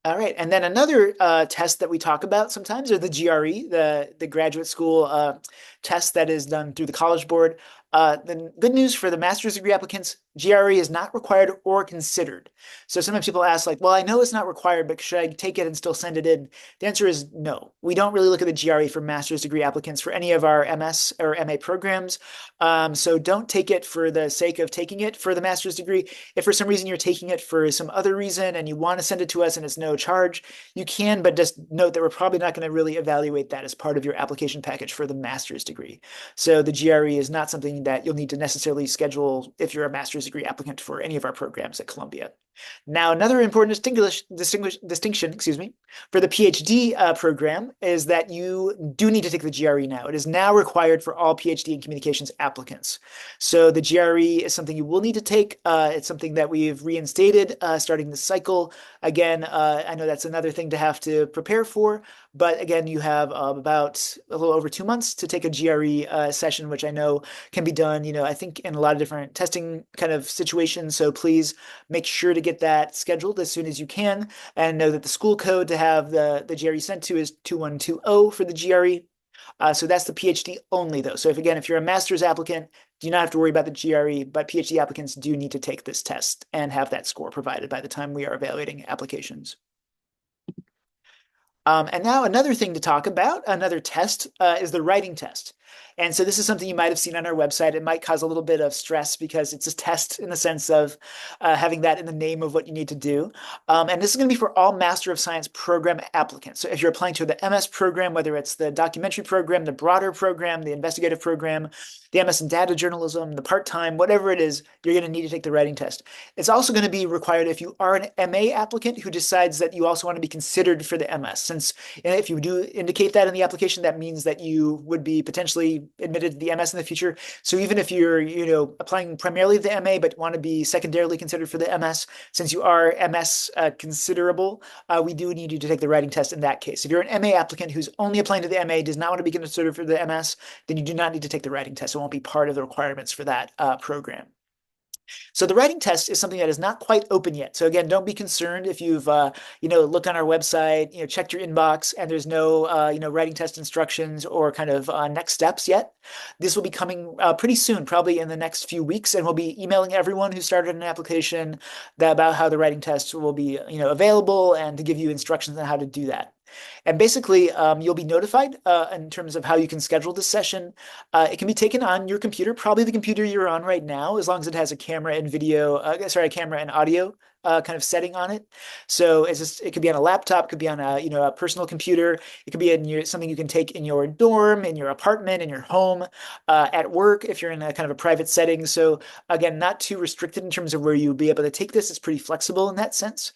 Speaker 1: All right, and then another test that we talk about sometimes are the GRE, the graduate school test that is done through the College Board. The good news for the master's degree applicants, GRE is not required or considered. So sometimes people ask like, well, I know it's not required, but should I take it and still send it in? The answer is no. We don't really look at the GRE for master's degree applicants for any of our MS or MA programs. So don't take it for the sake of taking it for the master's degree. If for some reason you're taking it for some other reason and you want to send it to us and it's no charge, you can, but just note that we're probably not going to really evaluate that as part of your application package for the master's degree. So the GRE is not something that you'll need to necessarily schedule if you're a master's degree applicant for any of our programs at Columbia. Now, another important distinction, for the PhD program is that you do need to take the GRE now. It is now required for all PhD in communications applicants. So the GRE is something you will need to take. It's something that we've reinstated starting the cycle. Again, I know that's another thing to have to prepare for, but again, you have about a little over 2 months to take a GRE session, which I know can be done, I think in a lot of different testing kind of situations. So please make sure to get that scheduled as soon as you can, and know that the school code to have the GRE sent to is 2120 for the GRE. So that's the PhD only though. So if you're a master's applicant, do not have to worry about the GRE, but PhD applicants do need to take this test and have that score provided by the time we are evaluating applications. And now another thing to talk about, another test, is the writing test. And so this is something you might have seen on our website. It might cause a little bit of stress because it's a test in the sense of having that in the name of what you need to do. And this is going to be for all Master of Science program applicants. So if you're applying to the MS program, whether it's the documentary program, the broader program, the investigative program, the MS in data journalism, the part-time, whatever it is, you're going to need to take the writing test. It's also going to be required if you are an MA applicant who decides that you also want to be considered for the MS. Since if you do indicate that in the application, that means that you would be potentially admitted to the MS in the future. So even if you're, applying primarily to the MA, but want to be secondarily considered for the MS, since you are MS considerable, we do need you to take the writing test in that case. If you're an MA applicant who's only applying to the MA, does not want to be considered for the MS, then you do not need to take the writing test. It won't be part of the requirements for that program. So the writing test is something that is not quite open yet. So again, don't be concerned if you've, looked on our website, checked your inbox, and there's no, writing test instructions or kind of next steps yet. This will be coming pretty soon, probably in the next few weeks, and we'll be emailing everyone who started an application about how the writing test will be, available and to give you instructions on how to do that. And basically, you'll be notified in terms of how you can schedule this session. It can be taken on your computer, probably the computer you're on right now, as long as it has a camera and camera and audio kind of setting on it. So it could be on a laptop, could be on a personal computer. It could be in something you can take in your dorm, in your apartment, in your home, at work if you're in a kind of a private setting. So again, not too restricted in terms of where you'll be able to take this. It's pretty flexible in that sense.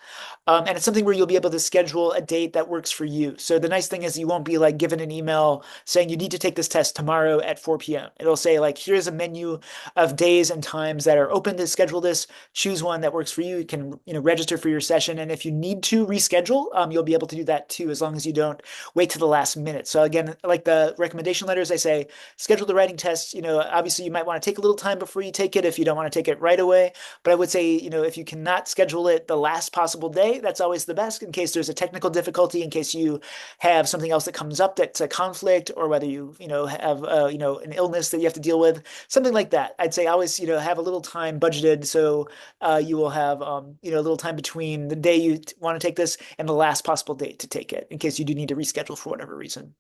Speaker 1: And it's something where you'll be able to schedule a date that works for you. So the nice thing is you won't be like given an email saying you need to take this test tomorrow at 4 p.m. It'll say like, here's a menu of days and times that are open to schedule this. Choose one that works for you. You can register for your session. And if you need to reschedule, you'll be able to do that too, as long as you don't wait to the last minute. So again, like the recommendation letters, I say, schedule the writing test. Obviously you might want to take a little time before you take it if you don't want to take it right away. But I would say, if you cannot schedule it the last possible day, that's always the best in case there's a technical difficulty, in case you have something else that comes up that's a conflict, or whether you have, an illness that you have to deal with, something like that. I'd say always, have a little time budgeted so you will have, a little time between the day you want to take this and the last possible date to take it, in case you do need to reschedule for whatever reason.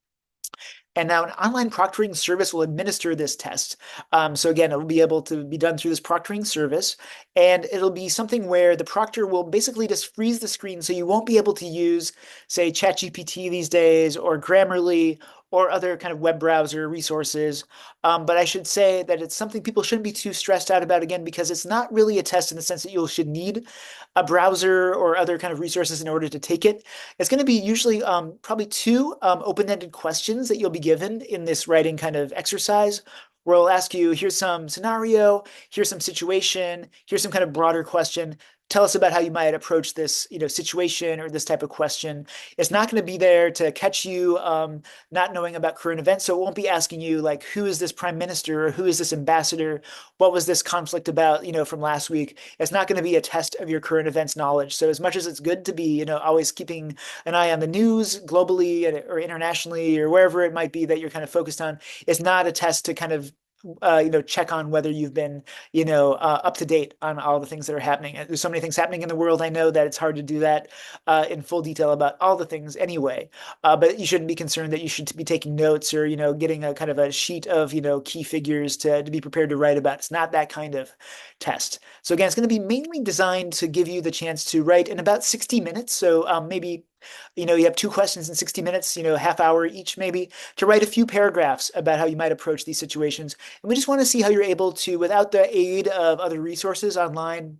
Speaker 1: And now an online proctoring service will administer this test. So again, it will be able to be done through this proctoring service. And it'll be something where the proctor will basically just freeze the screen, so you won't be able to use, say, ChatGPT these days, or Grammarly, or other kind of web browser resources. But I should say that it's something people shouldn't be too stressed out about, again, because it's not really a test in the sense that you should need a browser or other kind of resources in order to take it. It's going to be usually probably two open-ended questions that you'll be given in this writing kind of exercise, where I'll ask you, here's some scenario, here's some situation, here's some kind of broader question. Tell us about how you might approach this, situation or this type of question. It's not going to be there to catch you not knowing about current events. So it won't be asking you like, who is this prime minister, or who is this ambassador? What was this conflict about, from last week? It's not going to be a test of your current events knowledge. So as much as it's good to be, always keeping an eye on the news globally or internationally or wherever it might be that you're kind of focused on, it's not a test to kind of check on whether you've been, up to date on all the things that are happening. There's so many things happening in the world. I know that it's hard to do that in full detail about all the things anyway. But you shouldn't be concerned that you should be taking notes, or, getting a kind of a sheet of, key figures to be prepared to write about. It's not that kind of test. So again, it's going to be mainly designed to give you the chance to write in about 60 minutes. So maybe you have two questions in 60 minutes, half hour each maybe, to write a few paragraphs about how you might approach these situations. And we just want to see how you're able to, without the aid of other resources online,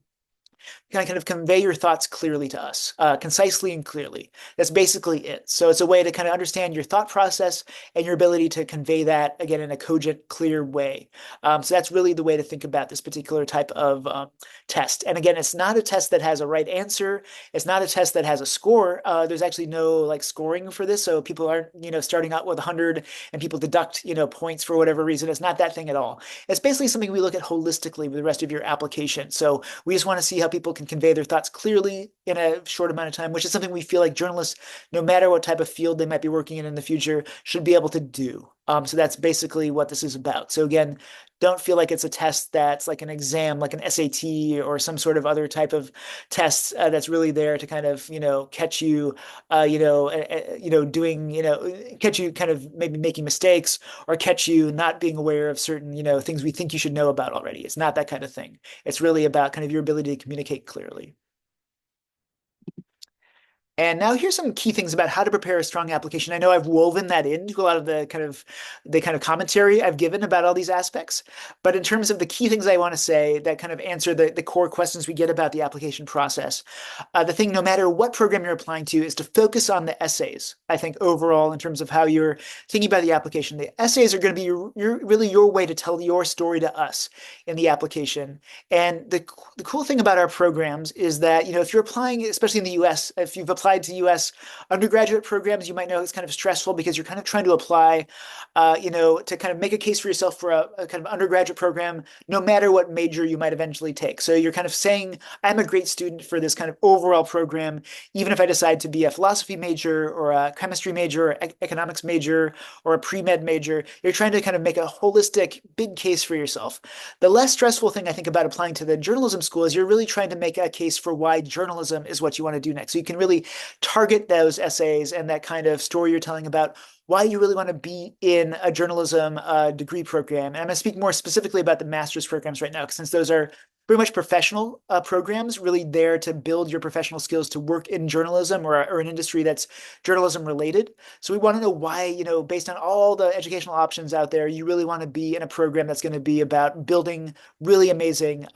Speaker 1: kind of convey your thoughts clearly to us, concisely and clearly. That's basically it. So it's a way to kind of understand your thought process and your ability to convey that, again, in a cogent, clear way. So that's really the way to think about this particular type of test. And again, it's not a test that has a right answer. It's not a test that has a score. There's actually no like scoring for this. So people aren't, starting out with 100 and people deduct, points for whatever reason. It's not that thing at all. It's basically something we look at holistically with the rest of your application. So we just want to see how people can convey their thoughts clearly in a short amount of time, which is something we feel like journalists, no matter what type of field they might be working in the future, should be able to do. So that's basically what this is about. So again, don't feel like it's a test that's like an exam, like an SAT or some sort of other type of test that's really there to kind of, catch you, catch you kind of maybe making mistakes, or catch you not being aware of certain, things we think you should know about already. It's not that kind of thing. It's really about kind of your ability to communicate clearly. And now here's some key things about how to prepare a strong application. I know I've woven that into a lot of the commentary I've given about all these aspects. But in terms of the key things I want to say that kind of answer the core questions we get about the application process, the thing, no matter what program you're applying to, is to focus on the essays. I think overall, in terms of how you're thinking about the application, the essays are going to be really your way to tell your story to us in the application. And the cool thing about our programs is that, if you're applying, especially in the US, if you've applied to US undergraduate programs, you might know it's kind of stressful because you're kind of trying to apply, to kind of make a case for yourself for a kind of undergraduate program, no matter what major you might eventually take. So you're kind of saying, I'm a great student for this kind of overall program, even if I decide to be a philosophy major or a chemistry major or economics major or a pre-med major. You're trying to kind of make a holistic, big case for yourself. The less stressful thing I think about applying to the journalism school is you're really trying to make a case for why journalism is what you want to do next. So you can really target those essays and that kind of story you're telling about why you really want to be in a journalism degree program. And I'm going to speak more specifically about the master's programs right now, since those are pretty much professional programs, really there to build your professional skills to work in journalism or an industry that's journalism related. So we want to know why, based on all the educational options out there, you really want to be in a program that's going to be about building really amazing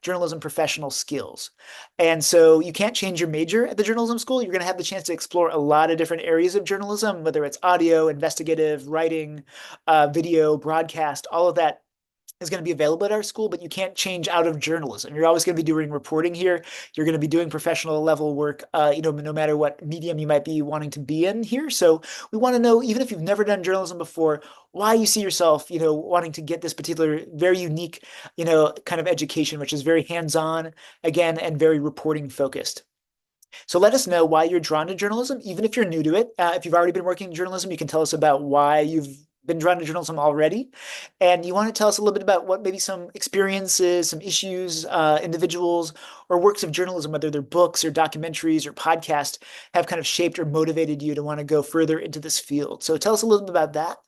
Speaker 1: journalism professional skills. And so you can't change your major at the journalism school. You're going to have the chance to explore a lot of different areas of journalism, whether it's audio, investigative, writing, video, broadcast, all of that is going to be available at our school, but you can't change out of journalism. You're always going to be doing reporting here. You're going to be doing professional level work, no matter what medium you might be wanting to be in here. So we want to know, even if you've never done journalism before, why you see yourself, wanting to get this particular very unique, kind of education, which is very hands-on again and very reporting focused. So let us know why you're drawn to journalism, even if you're new to it. If you've already been working in journalism, you can tell us about why you've been drawn to journalism already. And you want to tell us a little bit about what maybe some experiences, some issues, individuals, or works of journalism, whether they're books or documentaries or podcasts, have kind of shaped or motivated you to want to go further into this field. So tell us a little bit about that.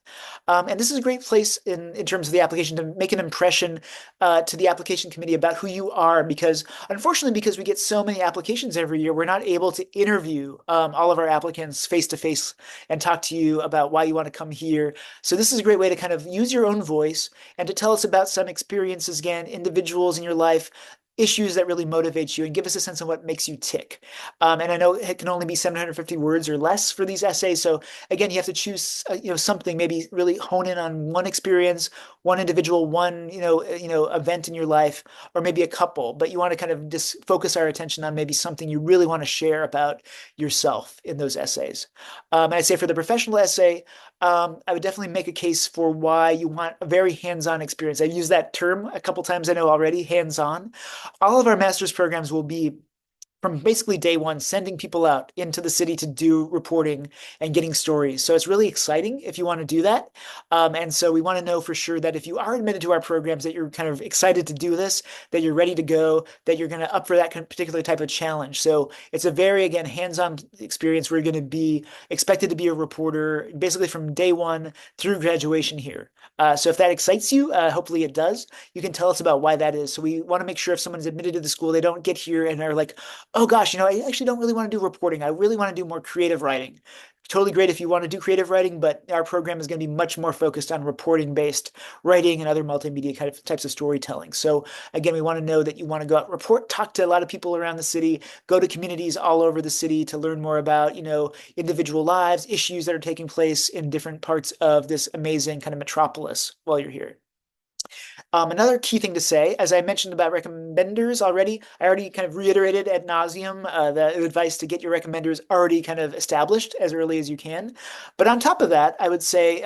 Speaker 1: And this is a great place in terms of the application to make an impression to the application committee about who you are, because unfortunately, because we get so many applications every year, we're not able to interview all of our applicants face to face and talk to you about why you want to come here. So this is a great way to kind of use your own voice and to tell us about some experiences, again, individuals in your life, issues that really motivate you, and give us a sense of what makes you tick. And I know it can only be 750 words or less for these essays. So again, you have to choose, something, maybe really hone in on one experience, one individual, one, event in your life, or maybe a couple. But you want to kind of just focus our attention on maybe something you really want to share about yourself in those essays. And I'd say for the professional essay, I would definitely make a case for why you want a very hands-on experience. I've used that term a couple times, I know already, hands-on. All of our master's programs will be from basically day one, sending people out into the city to do reporting and getting stories. So it's really exciting if you want to do that. And so we want to know for sure that if you are admitted to our programs, that you're kind of excited to do this, that you're ready to go, that you're going to up for that particular type of challenge. So it's a very, again, hands-on experience where you're going to be expected to be a reporter basically from day one through graduation here. So if that excites you, hopefully it does, you can tell us about why that is. So we want to make sure if someone's admitted to the school, they don't get here and are like, oh gosh, I actually don't really want to do reporting. I really want to do more creative writing. Totally great if you want to do creative writing, but our program is going to be much more focused on reporting-based writing and other multimedia kind of types of storytelling. So again, we want to know that you want to go out, report, talk to a lot of people around the city, go to communities all over the city to learn more about, individual lives, issues that are taking place in different parts of this amazing kind of metropolis while you're here. Another key thing to say, as I mentioned about recommenders already, I already kind of reiterated ad nauseum the advice to get your recommenders already kind of established as early as you can. But on top of that, I would say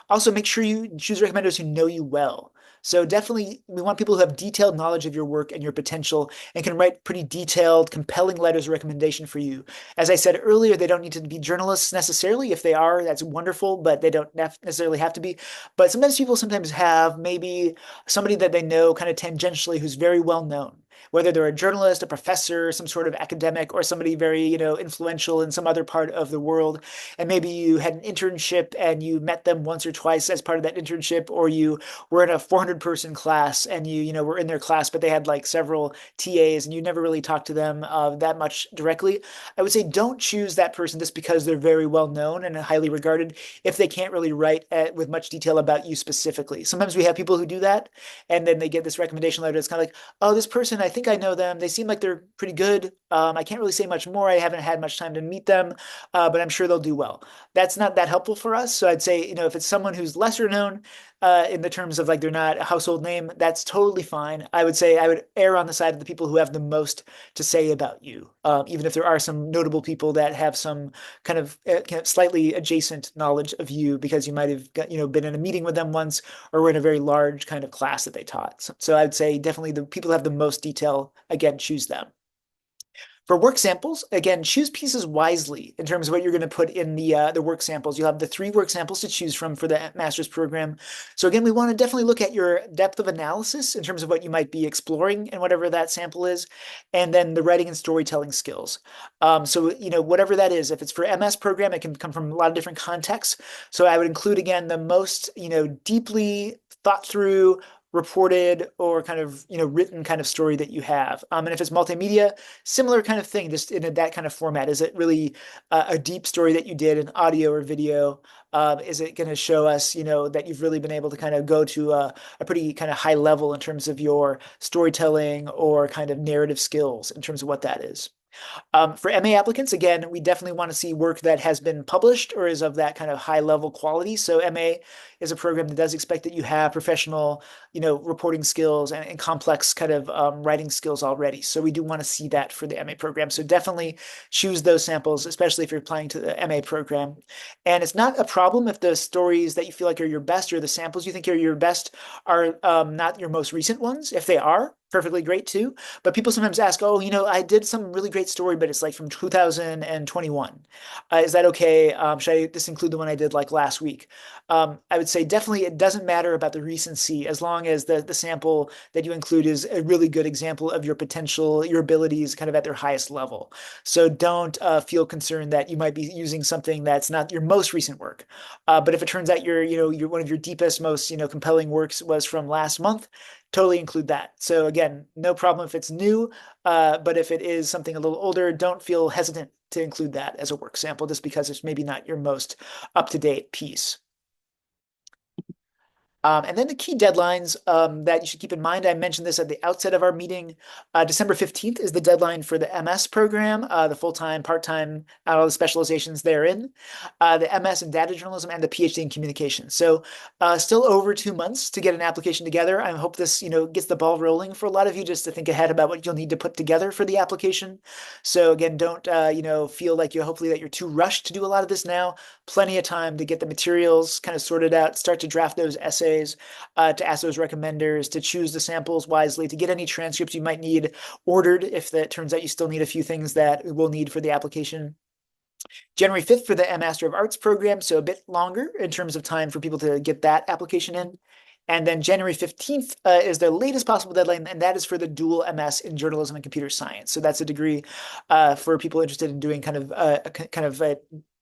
Speaker 1: also make sure you choose recommenders who know you well. So definitely, we want people who have detailed knowledge of your work and your potential and can write pretty detailed, compelling letters of recommendation for you. As I said earlier, they don't need to be journalists necessarily. If they are, that's wonderful, but they don't necessarily have to be. But sometimes people sometimes have maybe somebody that they know kind of tangentially who's very well known, whether they're a journalist, a professor, some sort of academic, or somebody very, influential in some other part of the world. And maybe you had an internship and you met them once or twice as part of that internship, or you were in a 400-person class and you were in their class, but they had like several TAs and you never really talked to them that much directly. I would say don't choose that person just because they're very well known and highly regarded if they can't really write with much detail about you specifically. Sometimes we have people who do that and then they get this recommendation letter. It's kind of like, oh, this person, I think I know them. They seem like they're pretty good. I can't really say much more. I haven't had much time to meet them, but I'm sure they'll do well. That's not that helpful for us. So I'd say, if it's someone who's lesser known in the terms of like they're not a household name, that's totally fine. I would say I would err on the side of the people who have the most to say about you, even if there are some notable people that have some kind of slightly adjacent knowledge of you because you might have been in a meeting with them once or were in a very large kind of class that they taught. So I'd say definitely the people who have the most detail, again, choose them. For work samples, again, choose pieces wisely in terms of what you're going to put in the work samples. You'll have the 3 work samples to choose from for the master's program. So again, we want to definitely look at your depth of analysis in terms of what you might be exploring in whatever that sample is, and then the writing and storytelling skills. So, whatever that is, if it's for MS program, it can come from a lot of different contexts. So I would include, again, the most, deeply thought through, reported or kind of written kind of story that you have. And if it's multimedia, similar kind of thing, just in that kind of format. Is it really a deep story that you did in audio or video? Is it going to show us, that you've really been able to kind of go to a pretty kind of high level in terms of your storytelling or kind of narrative skills in terms of what that is? For MA applicants, again, we definitely want to see work that has been published or is of that kind of high level quality. So MA is a program that does expect that you have professional, reporting skills and complex kind of writing skills already. So we do want to see that for the MA program. So definitely choose those samples, especially if you're applying to the MA program. And it's not a problem if the stories that you feel like are your best or the samples you think are your best are not your most recent ones. If they are, perfectly great too. But people sometimes ask, oh, I did some really great story, but it's like from 2021. Is that okay? Should I just include the one I did like last week? I would say definitely it doesn't matter about the recency as long as the sample that you include is a really good example of your potential, your abilities kind of at their highest level. So don't feel concerned that you might be using something that's not your most recent work. But if it turns out your one of your deepest, most, compelling works was from last month, totally include that. So again, no problem if it's new, but if it is something a little older, don't feel hesitant to include that as a work sample just because it's maybe not your most up-to-date piece. And then the key deadlines that you should keep in mind, I mentioned this at the outset of our meeting. December 15th is the deadline for the MS program, the full-time, part-time, all the specializations therein, the MS in data journalism and the PhD in communication. So still over 2 months to get an application together. I hope this, gets the ball rolling for a lot of you just to think ahead about what you'll need to put together for the application. So again, don't, feel like hopefully that you're too rushed to do a lot of this now. Plenty of time to get the materials kind of sorted out, start to draft those essays, to ask those recommenders, to choose the samples wisely, to get any transcripts you might need ordered if that turns out you still need a few things that we'll need for the application. January 5th for the Master of Arts program, so a bit longer in terms of time for people to get that application in. And then January 15th is the latest possible deadline, and that is for the dual MS in journalism and computer science. So that's a degree for people interested in doing kind of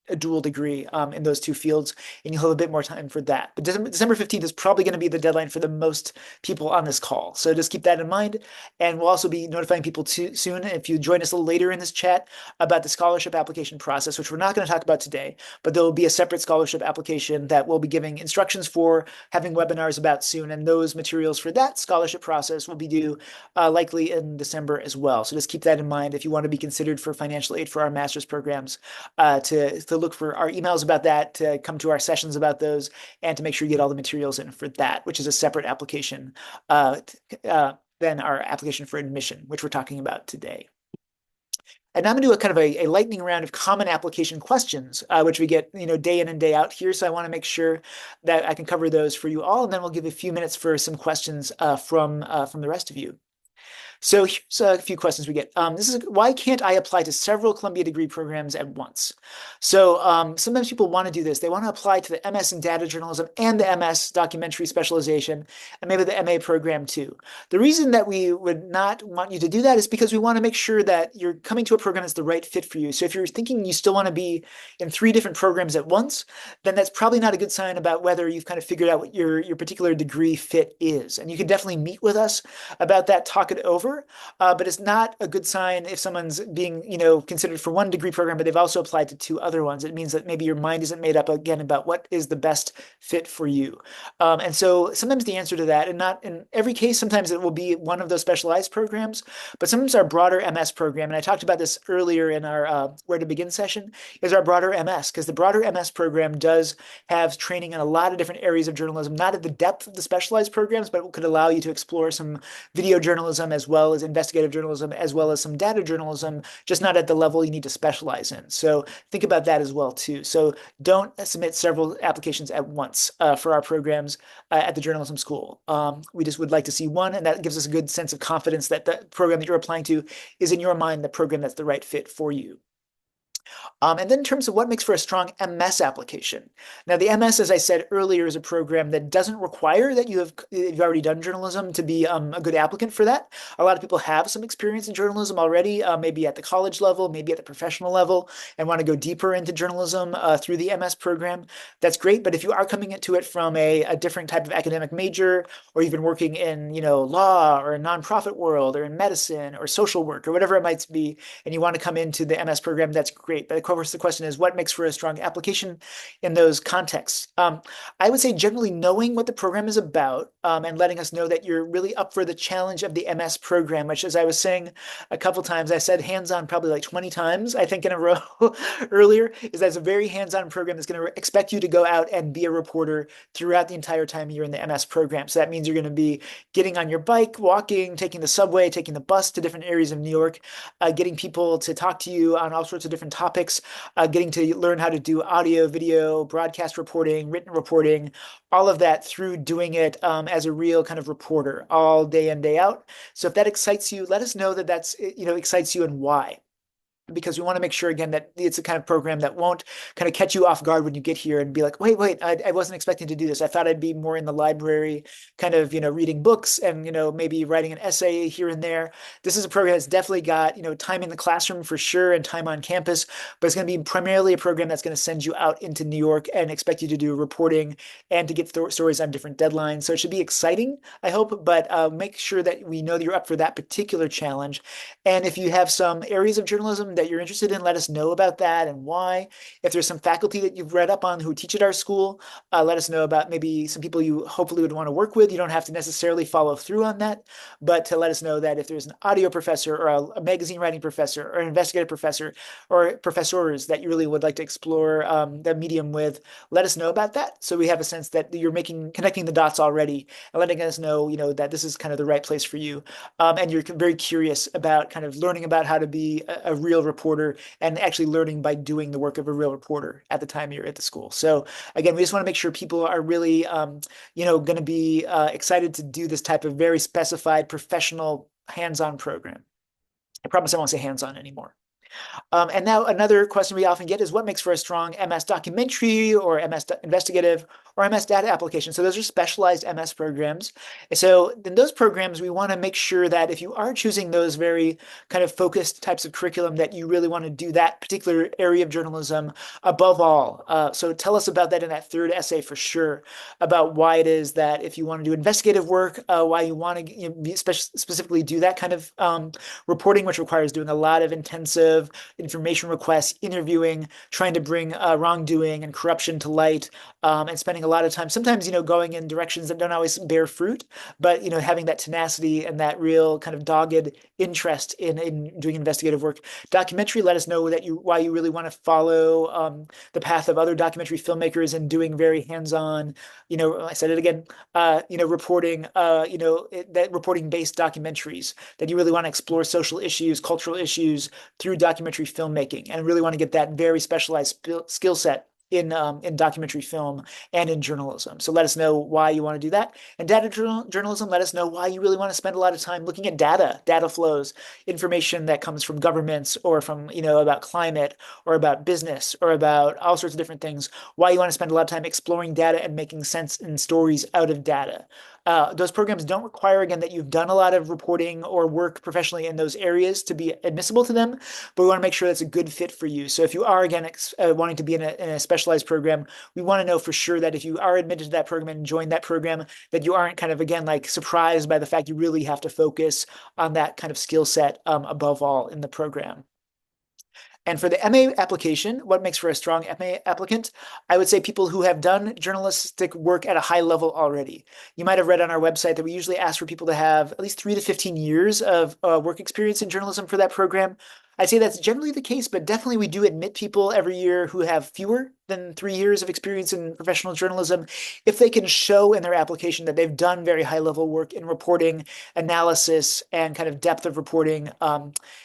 Speaker 1: a dual degree in those two fields, and you'll have a bit more time for that. But December 15th is probably going to be the deadline for the most people on this call. So just keep that in mind. And we'll also be notifying people soon, if you join us a little later in this chat, about the scholarship application process, which we're not going to talk about today, but there will be a separate scholarship application that we'll be giving instructions for, having webinars about soon. And those materials for that scholarship process will be due likely in December as well. So just keep that in mind if you want to be considered for financial aid for our master's programs, to look for our emails about that, to come to our sessions about those, and to make sure you get all the materials in for that, which is a separate application than our application for admission, which we're talking about today. And now I'm going to do a kind of a lightning round of common application questions, which we get day in and day out here. So I want to make sure that I can cover those for you all, and then we'll give a few minutes for some questions from the rest of you. So here's a few questions we get. This is why can't I apply to several Columbia degree programs at once? So sometimes people want to do this. They want to apply to the MS in data journalism and the MS documentary specialization and maybe the MA program too. The reason that we would not want you to do that is because we want to make sure that you're coming to a program that's the right fit for you. So if you're thinking you still want to be in 3 different programs at once, then that's probably not a good sign about whether you've kind of figured out what your particular degree fit is. And you can definitely meet with us about that, talk it over. But it's not a good sign if someone's being, considered for 1 degree program, but they've also applied to 2 other ones. It means that maybe your mind isn't made up again about what is the best fit for you. And so sometimes the answer to that, and not in every case, sometimes it will be one of those specialized programs, but sometimes our broader MS program, and I talked about this earlier in our Where to Begin session, is our broader MS, because the broader MS program does have training in a lot of different areas of journalism, not at the depth of the specialized programs, but could allow you to explore some video journalism as well as investigative journalism, as well as some data journalism, just not at the level you need to specialize in. So think about that as well too. So don't submit several applications at once for our programs at the journalism school. We just would like to see one, and that gives us a good sense of confidence that the program that you're applying to is in your mind the program that's the right fit for you. And then in terms of what makes for a strong MS application. Now, the MS, as I said earlier, is a program that doesn't require that you've already done journalism to be a good applicant for that. A lot of people have some experience in journalism already, maybe at the college level, maybe at the professional level, and want to go deeper into journalism through the MS program. That's great, but if you are coming into it from a different type of academic major, or you've been working in law or a nonprofit world or in medicine or social work or whatever it might be, and you want to come into the MS program, that's great. great. But of course, the question is, what makes for a strong application in those contexts? I would say generally knowing what the program is about and letting us know that you're really up for the challenge of the MS program, which, as I was saying a couple times, I said hands-on probably like 20 times, I think in a row earlier, is that it's a very hands-on program that's going to expect you to go out and be a reporter throughout the entire time you're in the MS program. So that means you're going to be getting on your bike, walking, taking the subway, taking the bus to different areas of New York, getting people to talk to you on all sorts of different topics, getting to learn how to do audio, video, broadcast reporting, written reporting, all of that through doing it as a real kind of reporter all day in, day out. So if that excites you, let us know that that's, excites you and why, because we want to make sure again that it's a kind of program that won't kind of catch you off guard when you get here and be like, wait, I wasn't expecting to do this. I thought I'd be more in the library, kind of, reading books and, maybe writing an essay here and there. This is a program that's definitely got, time in the classroom for sure and time on campus, but it's going to be primarily a program that's going to send you out into New York and expect you to do reporting and to get stories on different deadlines. So it should be exciting, I hope, but make sure that we know that you're up for that particular challenge. And if you have some areas of journalism that you're interested in, let us know about that and why. If there's some faculty that you've read up on who teach at our school, let us know about maybe some people you hopefully would want to work with. You don't have to necessarily follow through on that, but to let us know that if there's an audio professor or a magazine writing professor or an investigative professor or professors that you really would like to explore the medium with, let us know about that. So we have a sense that you're connecting the dots already and letting us know, that this is kind of the right place for you. And you're very curious about kind of learning about how to be a real reporter and actually learning by doing the work of a real reporter at the time you're at the school. So again, we just want to make sure people are really, going to be excited to do this type of very specified professional hands-on program. I promise I won't say hands-on anymore. And now another question we often get is what makes for a strong MS documentary or MS investigative or MS data application? So those are specialized MS programs. So in those programs, we want to make sure that if you are choosing those very kind of focused types of curriculum, that you really want to do that particular area of journalism above all. So tell us about that in that third essay for sure, about why it is that if you want to do investigative work, why you want to specifically do that kind of reporting, which requires doing a lot of intensive information requests, interviewing, trying to bring wrongdoing and corruption to light, and spending a lot of time, sometimes, going in directions that don't always bear fruit, but, having that tenacity and that real kind of dogged interest in doing investigative work. Documentary, let us know why you really want to follow the path of other documentary filmmakers and doing very hands-on, I said it again, reporting, that reporting-based documentaries, that you really want to explore social issues, cultural issues through documentary filmmaking, and really want to get that very specialized skill set in documentary film and in journalism. So let us know why you want to do that. And data journalism, let us know why you really want to spend a lot of time looking at data flows, information that comes from governments or from, about climate or about business or about all sorts of different things, why you want to spend a lot of time exploring data and making sense in stories out of data. Those programs don't require, again, that you've done a lot of reporting or work professionally in those areas to be admissible to them, but we want to make sure that's a good fit for you. So if you are, again, wanting to be in a specialized program, we want to know for sure that if you are admitted to that program and join that program, that you aren't kind of, again, like surprised by the fact you really have to focus on that kind of skill set above all in the program. And for the MA application, what makes for a strong MA applicant? I would say people who have done journalistic work at a high level already. You might have read on our website that we usually ask for people to have at least 3 to 15 years of work experience in journalism for that program. I'd say that's generally the case, but definitely we do admit people every year who have fewer than 3 years of experience in professional journalism if they can show in their application that they've done very high level work in reporting, analysis, and kind of depth of reporting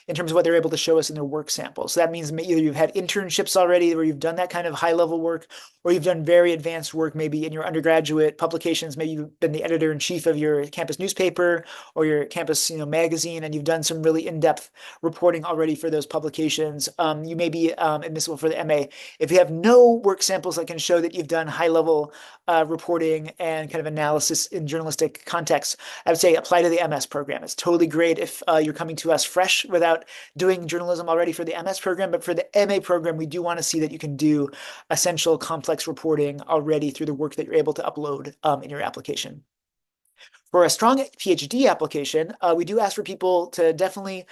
Speaker 1: in terms of what they're able to show us in their work samples. So that means either you've had internships already where you've done that kind of high level work, or you've done very advanced work maybe in your undergraduate publications. Maybe you've been the editor in chief of your campus newspaper or your campus magazine, and you've done some really in-depth reporting already for those publications. You may be admissible for the MA. If you have no work samples that can show that you've done high level reporting and kind of analysis in journalistic context, I would say apply to the MS program. It's totally great if you're coming to us fresh without doing journalism already for the MS program, but for the MA program, we do want to see that you can do essential complex reporting already through the work that you're able to upload in your application. For a strong PhD application, we do ask for people to definitely,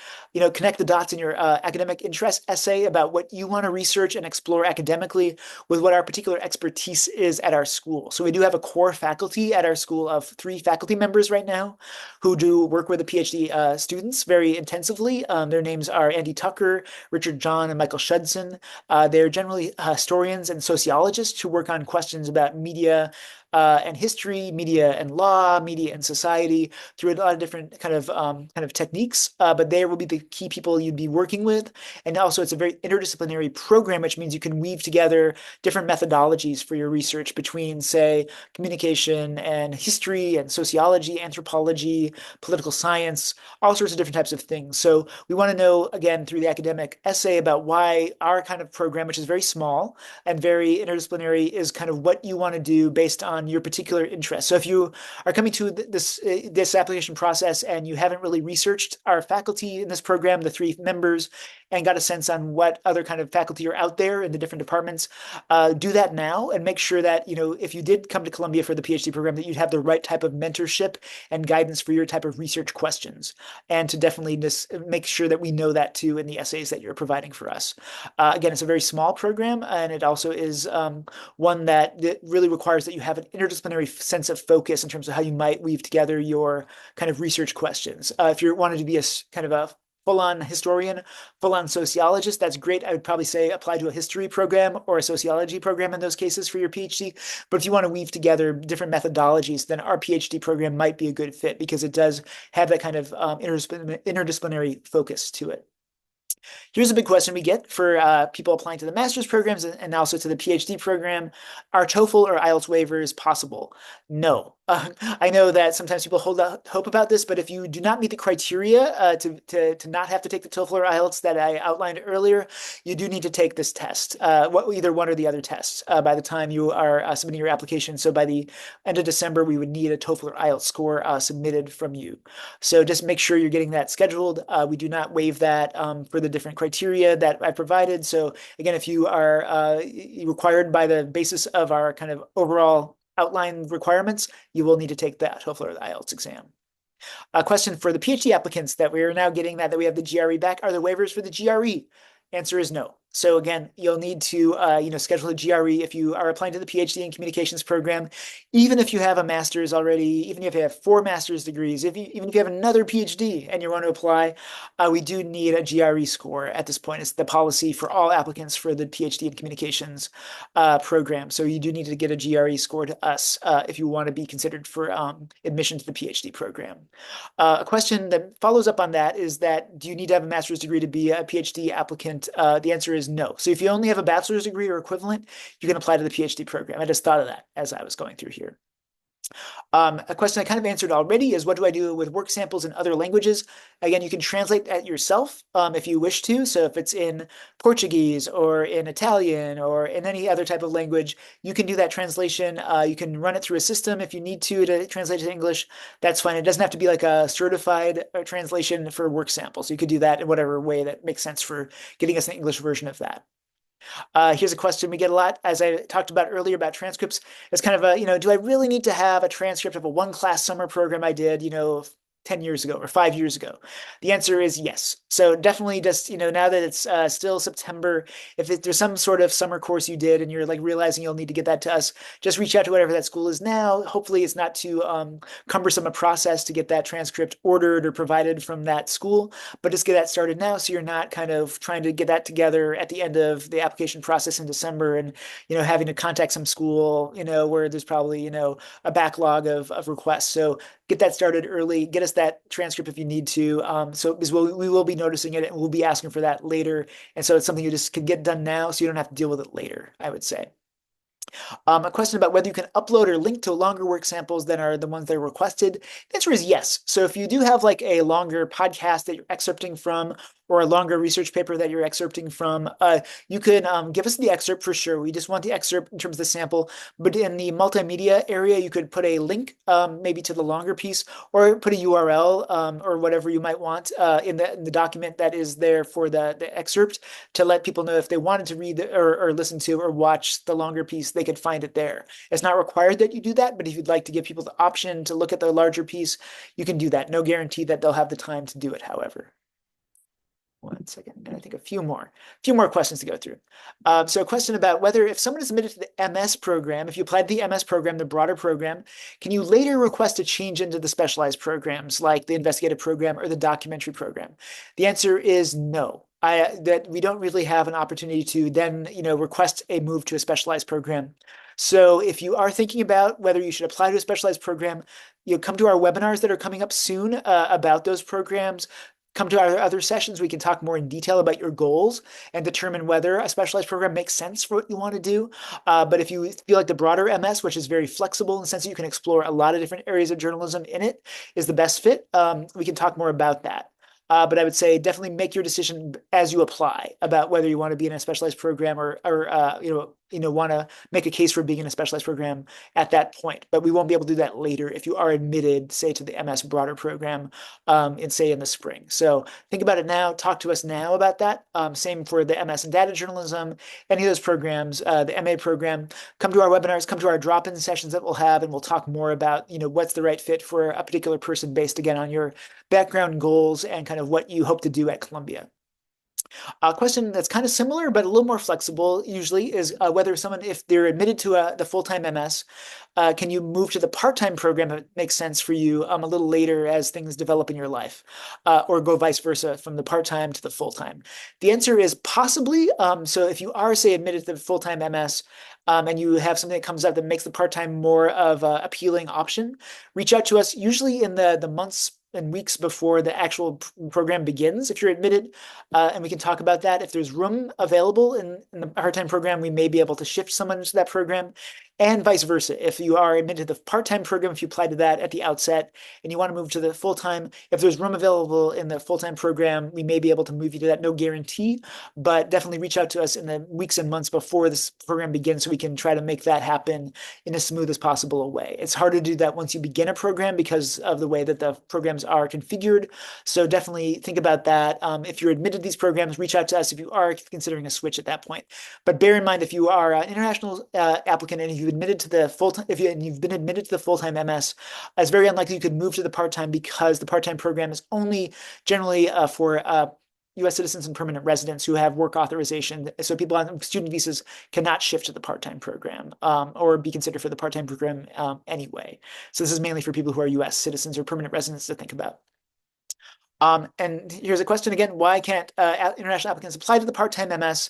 Speaker 1: connect the dots in your academic interest essay about what you want to research and explore academically with what our particular expertise is at our school. So we do have a core faculty at our school of 3 faculty members right now who do work with the PhD students very intensively. Their names are Andy Tucker, Richard John, and Michael Shudson. They're generally historians and sociologists who work on questions about media and history, media and law, media and society through a lot of different kind of techniques. But they will be the key people you'd be working with. And also, it's a very interdisciplinary program, which means you can weave together different methodologies for your research between, say, communication and history and sociology, anthropology, political science, all sorts of different types of things. So we want to know, again, through the academic essay about why our kind of program, which is very small and very interdisciplinary, is kind of what you want to do based on your particular interest. So if you are coming to this application process and you haven't really researched our faculty in this program, the 3 members, and got a sense on what other kind of faculty are out there in the different departments, do that now and make sure that, if you did come to Columbia for the PhD program, that you'd have the right type of mentorship and guidance for your type of research questions. And to definitely just make sure that we know that too in the essays that you're providing for us. Again, it's a very small program, and it also is one that really requires that you have an interdisciplinary sense of focus in terms of how you might weave together your kind of research questions. If you wanted to be a kind of a full-on historian, full-on sociologist, that's great. I would probably say apply to a history program or a sociology program in those cases for your PhD. But if you want to weave together different methodologies, then our PhD program might be a good fit because it does have that kind of interdisciplinary focus to it. Here's a big question we get for people applying to the master's programs and also to the PhD program. Are TOEFL or IELTS waivers possible? No. I know that sometimes people hold out hope about this, but if you do not meet the criteria to not have to take the TOEFL or IELTS that I outlined earlier, you do need to take this test, either one or the other tests, by the time you are submitting your application. So by the end of December, we would need a TOEFL or IELTS score submitted from you. So just make sure you're getting that scheduled. We do not waive that for the different criteria that I provided. So again, if you are required by the basis of our kind of overall outline requirements, you will need to take that TOEFL or the IELTS exam. A question for the PhD applicants that we are now getting that we have the GRE back. Are there waivers for the GRE? Answer is no. So again, you'll need to schedule a GRE if you are applying to the PhD in communications program, even if you have a master's already, even if you have 4 master's degrees, even if you have another PhD and you want to apply, we do need a GRE score at this point. It's the policy for all applicants for the PhD in communications program. So you do need to get a GRE score to us if you want to be considered for admission to the PhD program. A question that follows up on that is that, do you need to have a master's degree to be a PhD applicant? The answer is no. So if you only have a bachelor's degree or equivalent, you can apply to the PhD program. I just thought of that as I was going through here. A question I kind of answered already is, what do I do with work samples in other languages? Again, you can translate that yourself if you wish to. So if it's in Portuguese or in Italian or in any other type of language, you can do that translation. You can run it through a system if you need to translate it to English. That's fine. It doesn't have to be like a certified translation for work samples. You could do that in whatever way that makes sense for getting us an English version of that. Here's a question we get a lot, as I talked about earlier about transcripts. It's kind of a, do I really need to have a transcript of a 1-class summer program I did, 10 years ago or 5 years ago? The answer is yes. So definitely just, now that it's still September, if there's some sort of summer course you did and you're like realizing you'll need to get that to us, just reach out to whatever that school is now. Hopefully it's not too cumbersome a process to get that transcript ordered or provided from that school, but just get that started now so you're not kind of trying to get that together at the end of the application process in December and, having to contact some school, where there's probably, a backlog of requests. So get that started early, get us that transcript if you need to. So because we will be noticing it and we'll be asking for that later. And so it's something you just can get done now so you don't have to deal with it later, I would say. A question about whether you can upload or link to longer work samples than are the ones that are requested. The answer is yes. So if you do have like a longer podcast that you're excerpting from, or a longer research paper that you're excerpting from, you can give us the excerpt for sure. We just want the excerpt in terms of the sample. But in the multimedia area, you could put a link maybe to the longer piece, or put a URL or whatever you might want in the document that is there for the excerpt, to let people know if they wanted to read or listen to or watch the longer piece, they could find it there. It's not required that you do that, but if you'd like to give people the option to look at the larger piece, you can do that. No guarantee that they'll have the time to do it, however. One second, and I think a few more questions to go through. So a question about whether if someone is admitted to the MS program, if you applied to the MS program, the broader program, can you later request a change into the specialized programs like the investigative program or the documentary program? The answer is no. That we don't really have an opportunity to then, request a move to a specialized program. So if you are thinking about whether you should apply to a specialized program, come to our webinars that are coming up soon about those programs. Come to our other sessions. We can talk more in detail about your goals and determine whether a specialized program makes sense for what you want to do. But if you feel like the broader MS, which is very flexible in the sense that you can explore a lot of different areas of journalism in it, is the best fit, we can talk more about that. But I would say definitely make your decision as you apply about whether you want to be in a specialized program or want to make a case for being in a specialized program at that point. But we won't be able to do that later if you are admitted, say, to the MS broader program, in the spring. So think about it now. Talk to us now about that. Same for the MS in data journalism, any of those programs, the MA program. Come to our webinars, come to our drop-in sessions that we'll have, and we'll talk more about what's the right fit for a particular person based again on your background goals and kind of what you hope to do at Columbia. A question that's kind of similar, but a little more flexible usually is whether someone, if they're admitted to the full-time MS, can you move to the part-time program if it makes sense for you a little later as things develop in your life, or go vice versa from the part-time to the full-time? The answer is possibly. So if you are, say, admitted to the full-time MS, and you have something that comes up that makes the part-time more of an appealing option, reach out to us usually in the months and weeks before the actual program begins, if you're admitted, and we can talk about that. If there's room available in the part-time program, we may be able to shift someone into that program, and vice versa. If you are admitted to the part-time program, if you apply to that at the outset and you want to move to the full-time, if there's room available in the full-time program, we may be able to move you to that. No guarantee, but definitely reach out to us in the weeks and months before this program begins so we can try to make that happen in as smooth as possible way. It's hard to do that once you begin a program because of the way that the programs are configured. So definitely think about that. If you're admitted to these programs, reach out to us if you are considering a switch at that point. But bear in mind, if you are an international applicant and if you've admitted to the full-time, you've been admitted to the full-time MS, it's very unlikely you could move to the part-time because the part-time program is only generally for U.S. citizens and permanent residents who have work authorization. So people on student visas cannot shift to the part-time program or be considered for the part-time program anyway. So this is mainly for people who are U.S. citizens or permanent residents to think about. And here's a question again: why can't international applicants apply to the part-time MS?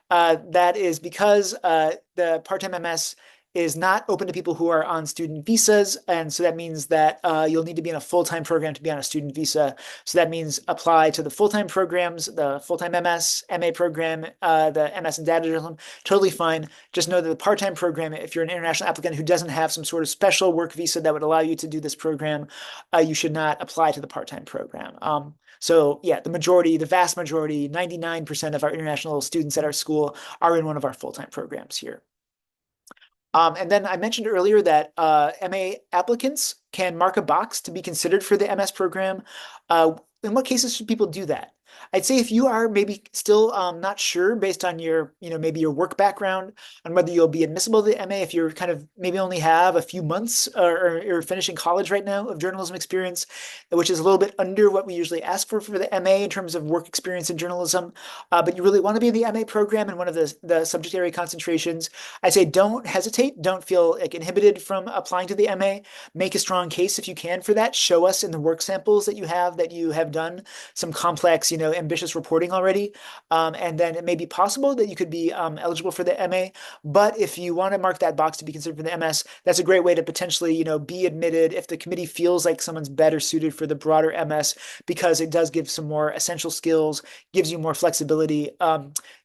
Speaker 1: That is because the part-time MS is not open to people who are on student visas. And so that means that you'll need to be in a full-time program to be on a student visa. So that means apply to the full-time programs, the full-time MS, MA program, the MS in data journalism, totally fine. Just know that the part-time program, if you're an international applicant who doesn't have some sort of special work visa that would allow you to do this program, you should not apply to the part-time program. So yeah, the vast majority, 99% of our international students at our school are in one of our full-time programs here. And then I mentioned earlier that MA applicants can mark a box to be considered for the MS program. In what cases should people do that? I'd say if you are maybe still not sure based on your, maybe your work background on whether you'll be admissible to the MA, if you're kind of maybe only have a few months or you're finishing college right now of journalism experience, which is a little bit under what we usually ask for the MA in terms of work experience in journalism, but you really want to be in the MA program in one of the subject area concentrations, I say don't hesitate. Don't feel like inhibited from applying to the MA. Make a strong case if you can for that. Show us in the work samples that you have done some complex, ambitious reporting already. And then it may be possible that you could be eligible for the MA. But if you want to mark that box to be considered for the MS, that's a great way to potentially, be admitted if the committee feels like someone's better suited for the broader MS, because it does give some more essential skills, gives you more flexibility.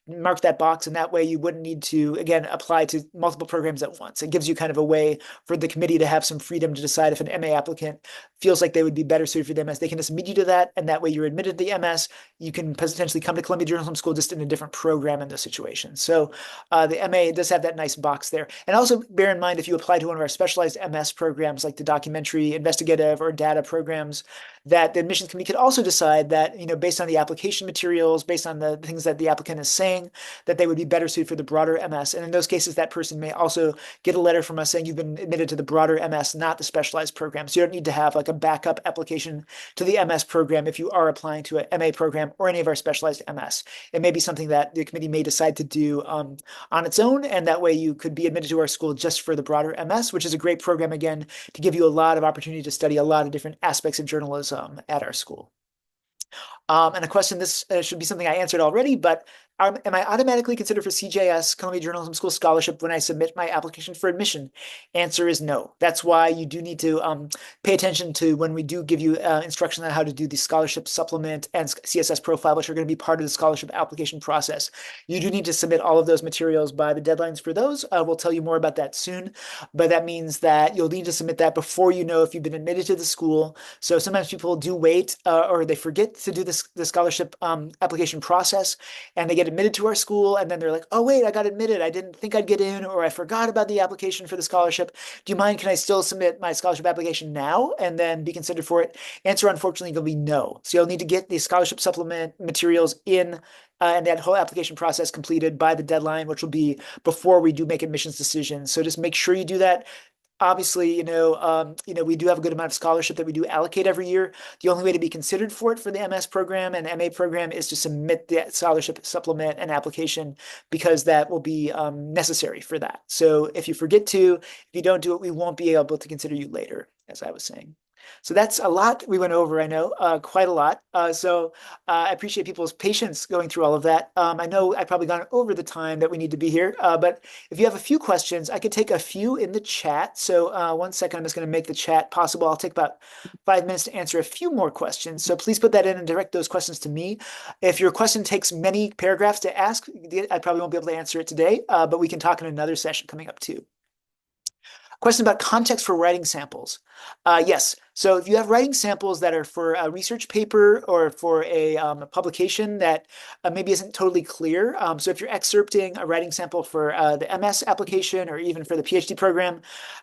Speaker 1: mark that box, and that way you wouldn't need to, again, apply to multiple programs at once. It gives you kind of a way for the committee to have some freedom to decide if an MA applicant feels like they would be better suited for the MS. They can just admit you to that, and that way you're admitted to the MS. You can potentially come to Columbia Journalism School just in a different program in those situations. So the MA does have that nice box there. And also bear in mind, if you apply to one of our specialized MS programs, like the documentary, investigative, or data programs, that the admissions committee could also decide that, based on the application materials, based on the things that the applicant is saying, that they would be better suited for the broader MS. And in those cases, that person may also get a letter from us saying you've been admitted to the broader MS, not the specialized program. So you don't need to have like a backup application to the MS program if you are applying to an MA program or any of our specialized MS. It may be something that the committee may decide to do on its own, and that way you could be admitted to our school just for the broader MS, which is a great program, again, to give you a lot of opportunity to study a lot of different aspects of journalism at our school. And a question, this should be something I answered already, but am I automatically considered for CJS, Columbia Journalism School Scholarship, when I submit my application for admission? Answer is no. That's why you do need to pay attention to when we do give you instruction on how to do the scholarship supplement and CSS profile, which are going to be part of the scholarship application process. You do need to submit all of those materials by the deadlines for those. We'll tell you more about that soon, but that means that you'll need to submit that before you know if you've been admitted to the school. So sometimes people do wait or they forget to do the scholarship application process, and they get admitted to our school, and then they're like, oh wait, I got admitted, I didn't think I'd get in, or I forgot about the application for the scholarship. Do you mind, can I still submit my scholarship application now and then be considered for it? Answer, unfortunately, will be no. So you'll need to get the scholarship supplement materials in and that whole application process completed by the deadline, which will be before we do make admissions decisions. So just make sure you do that. Obviously, we do have a good amount of scholarship that we do allocate every year. The only way to be considered for it for the MS program and MA program is to submit the scholarship supplement and application, because that will be necessary for that. So if you forget to, if you don't do it, we won't be able to consider you later, as I was saying. So that's a lot we went over, I know, quite a lot. So I appreciate people's patience going through all of that. I know I've probably gone over the time that we need to be here, but if you have a few questions, I could take a few in the chat. So 1 second, I'm just going to make the chat possible. I'll take about 5 minutes to answer a few more questions. So please put that in and direct those questions to me. If your question takes many paragraphs to ask, I probably won't be able to answer it today, but we can talk in another session coming up too. Question about context for writing samples. Yes. So if you have writing samples that are for a research paper or for a publication that maybe isn't totally clear. So if you're excerpting a writing sample for the MS application or even for the PhD program,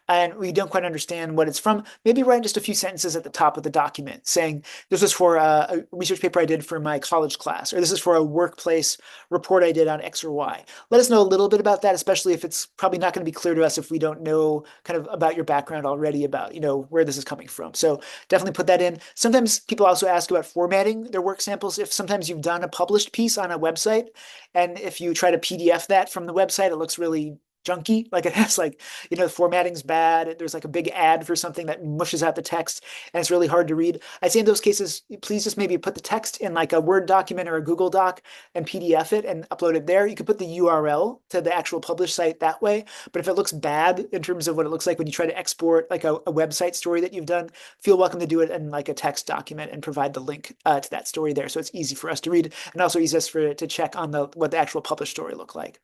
Speaker 1: and we don't quite understand what it's from, maybe write just a few sentences at the top of the document saying, this is for a research paper I did for my college class, or this is for a workplace report I did on X or Y. Let us know a little bit about that, especially if it's probably not going to be clear to us if we don't know kind of about your background already, about, where this is coming from. So definitely put that in. Sometimes people also ask about formatting their work samples. If sometimes you've done a published piece on a website, and if you try to PDF that from the website, it looks really junky. Like it has the formatting's bad. There's like a big ad for something that mushes out the text, and it's really hard to read. I'd say in those cases, please just maybe put the text in like a Word document or a Google Doc and PDF it and upload it there. You could put the URL to the actual published site that way. But if it looks bad in terms of what it looks like when you try to export like a website story that you've done, feel welcome to do it in like a text document and provide the link to that story there. So it's easy for us to read, and also easy to check on what the actual published story looked like.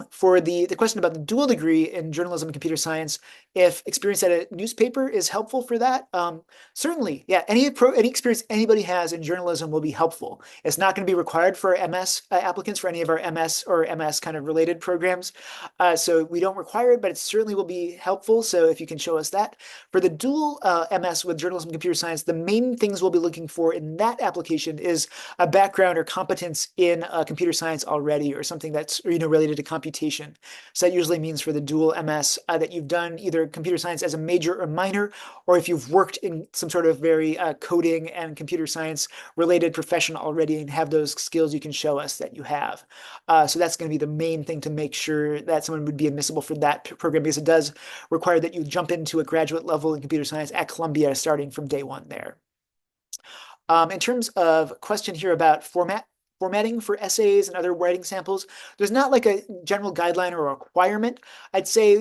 Speaker 1: For the question about the dual degree in journalism and computer science, if experience at a newspaper is helpful for that, certainly, yeah. Any experience anybody has in journalism will be helpful. It's not going to be required for MS applicants for any of our MS or MS kind of related programs. So we don't require it, but it certainly will be helpful. So if you can show us that. For the dual MS with journalism and computer science, the main things we'll be looking for in that application is a background or competence in computer science already, or something that's related to computation. So that usually means for the dual MS that you've done either computer science as a major or minor, or if you've worked in some sort of very coding and computer science related profession already and have those skills, you can show us that you have. So that's going to be the main thing to make sure that someone would be admissible for that program, because it does require that you jump into a graduate level in computer science at Columbia starting from day one there. In terms of question here about format, formatting for essays and other writing samples. There's not like a general guideline or a requirement. I'd say,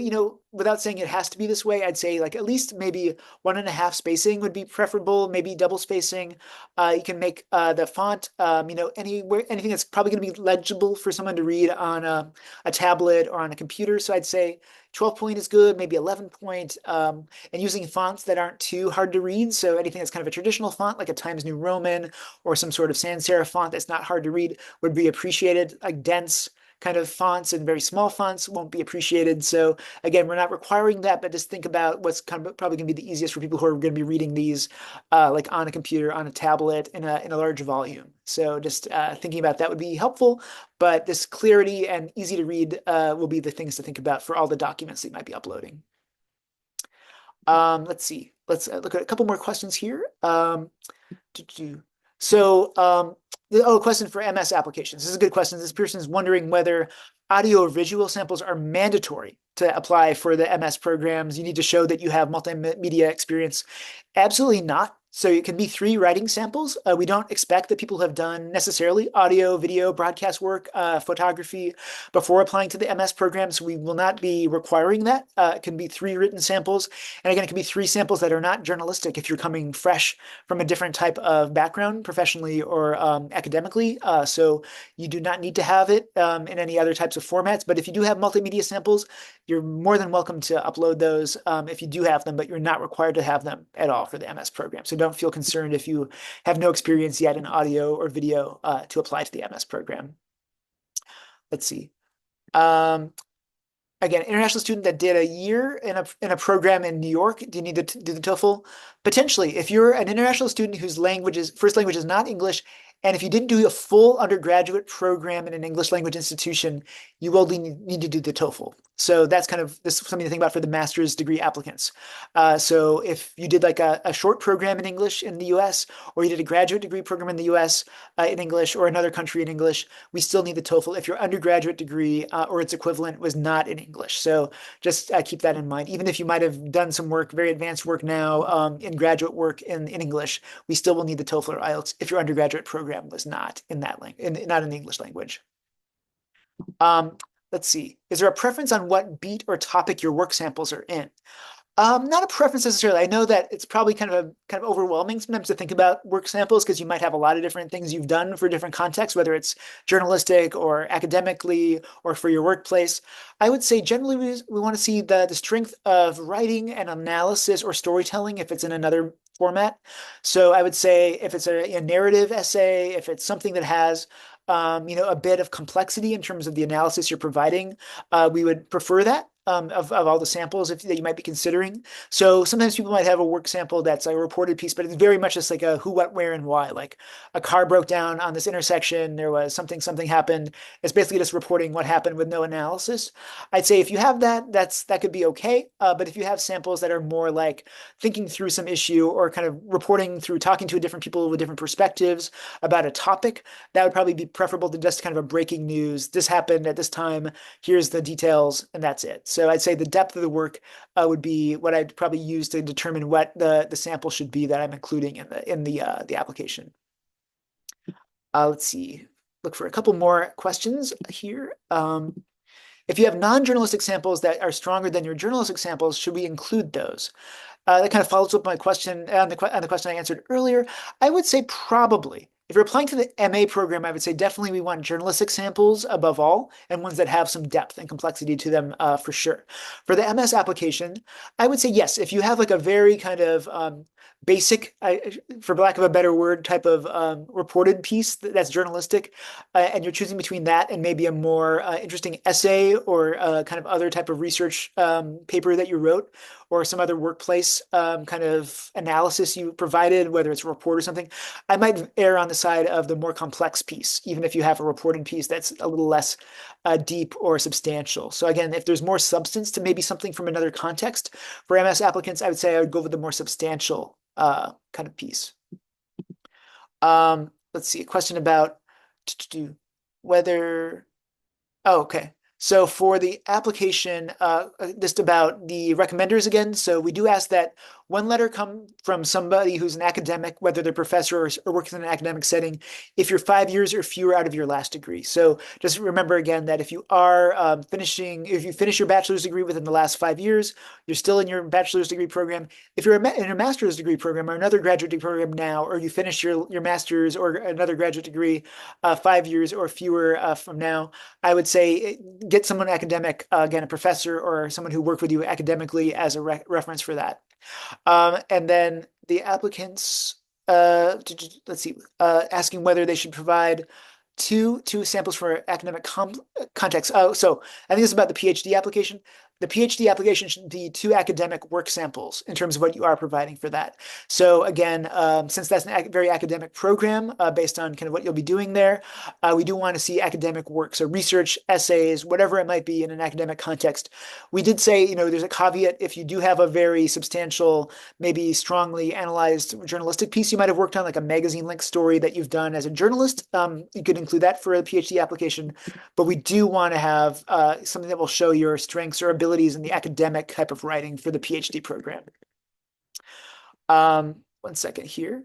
Speaker 1: without saying it has to be this way, I'd say like at least maybe 1.5 spacing would be preferable, maybe double spacing. You can make the font, anything that's probably going to be legible for someone to read on a tablet or on a computer. So I'd say 12 point is good, maybe 11 point, and using fonts that aren't too hard to read. So anything that's kind of a traditional font, like a Times New Roman or some sort of sans serif font that's not hard to read, would be appreciated. Like dense kind of fonts and very small fonts won't be appreciated. So again, we're not requiring that, but just think about what's kind of probably going to be the easiest for people who are going to be reading these like on a computer, on a tablet, in a large volume. So just thinking about that would be helpful. But this clarity and easy to read will be the things to think about for all the documents that you might be uploading. Let's see. Let's look at a couple more questions here. So, question for MS applications. This is a good question. This person is wondering whether audio or visual samples are mandatory to apply for the MS programs. You need to show that you have multimedia experience. Absolutely not. So it can be 3 writing samples. We don't expect that people have done necessarily audio, video, broadcast work, photography before applying to the MS program. So we will not be requiring that. It can be 3 written samples. And again, it can be 3 samples that are not journalistic if you're coming fresh from a different type of background, professionally or academically. So you do not need to have it in any other types of formats. But if you do have multimedia samples, you're more than welcome to upload those if you do have them, but you're not required to have them at all for the MS program. So don't feel concerned if you have no experience yet in audio or video to apply to the MS program. Let's see. Again, international student that did a year in a program in New York, do you need to do the TOEFL? Potentially, if you're an international student whose first language is not English, and if you didn't do a full undergraduate program in an English language institution, you will need to do the TOEFL. So that's this is something to think about for the master's degree applicants. So if you did like a short program in English in the US, or you did a graduate degree program in the US in English, or another country in English, we still need the TOEFL if your undergraduate degree or its equivalent was not in English. So just keep that in mind. Even if you might have done some work, very advanced work now in graduate work in English, we still will need the TOEFL or IELTS if your undergraduate program was not in that not in the English language. Let's see. Is there a preference on what beat or topic your work samples are in? Not a preference necessarily. I know that it's probably kind of overwhelming sometimes to think about work samples because you might have a lot of different things you've done for different contexts, whether it's journalistic or academically or for your workplace. I would say generally we want to see the strength of writing and analysis or storytelling if it's in another format. So I would say if it's a narrative essay, if it's something that has a bit of complexity in terms of the analysis you're providing, we would prefer that. Of all the samples that you might be considering. So sometimes people might have a work sample that's a reported piece, but it's very much just like a who, what, where, and why. Like a car broke down on this intersection, there was something happened. It's basically just reporting what happened with no analysis. I'd say if you have that, that could be okay. But if you have samples that are more like thinking through some issue or kind of reporting through talking to different people with different perspectives about a topic, that would probably be preferable to just kind of a breaking news. This happened at this time. Here's the details, and that's it. So I'd say the depth of the work would be what I'd probably use to determine what the sample should be that I'm including in the application. Let's see. Look for a couple more questions here. If you have non-journalistic samples that are stronger than your journalistic samples, should we include those? That kind of follows up my question on the question I answered earlier. I would say probably. If you're applying to the MA program, I would say definitely we want journalistic samples above all, and ones that have some depth and complexity to them for sure. For the MS application, I would say yes. If you have like a very kind of basic, for lack of a better word, type of reported piece that's journalistic, and you're choosing between that and maybe a more interesting essay or kind of other type of research paper that you wrote, or some other workplace kind of analysis you provided, whether it's a report or something, I might err on the side of the more complex piece, even if you have a reported piece that's a little less deep or substantial. So again, if there's more substance to maybe something from another context, for MS applicants, I would say I would go with the more substantial kind of piece. Let's see, a question about whether, oh, okay. So for the application, just about the recommenders again. So we do ask that one letter come from somebody who's an academic, whether they're professor or works in an academic setting, if you're 5 years or fewer out of your last degree. So just remember again that if you are if you finish your bachelor's degree within the last 5 years, you're still in your bachelor's degree program. If you're in a master's degree program or another graduate degree program now, or you finish your master's or another graduate degree 5 years or fewer from now, I would say get someone academic, again, a professor or someone who worked with you academically as a reference for that. And then the applicants, let's see, asking whether they should provide two samples for academic context. Oh, so I think it's about the PhD application. The PhD application should be two academic work samples in terms of what you are providing for that. So again, since that's a very academic program based on kind of what you'll be doing there, we do want to see academic work. So research, essays, whatever it might be in an academic context. We did say, there's a caveat if you do have a very substantial, maybe strongly analyzed journalistic piece you might have worked on, like a magazine link story that you've done as a journalist, you could include that for a PhD application. But we do want to have something that will show your strengths or abilities in the academic type of writing for the PhD program. 1 second here.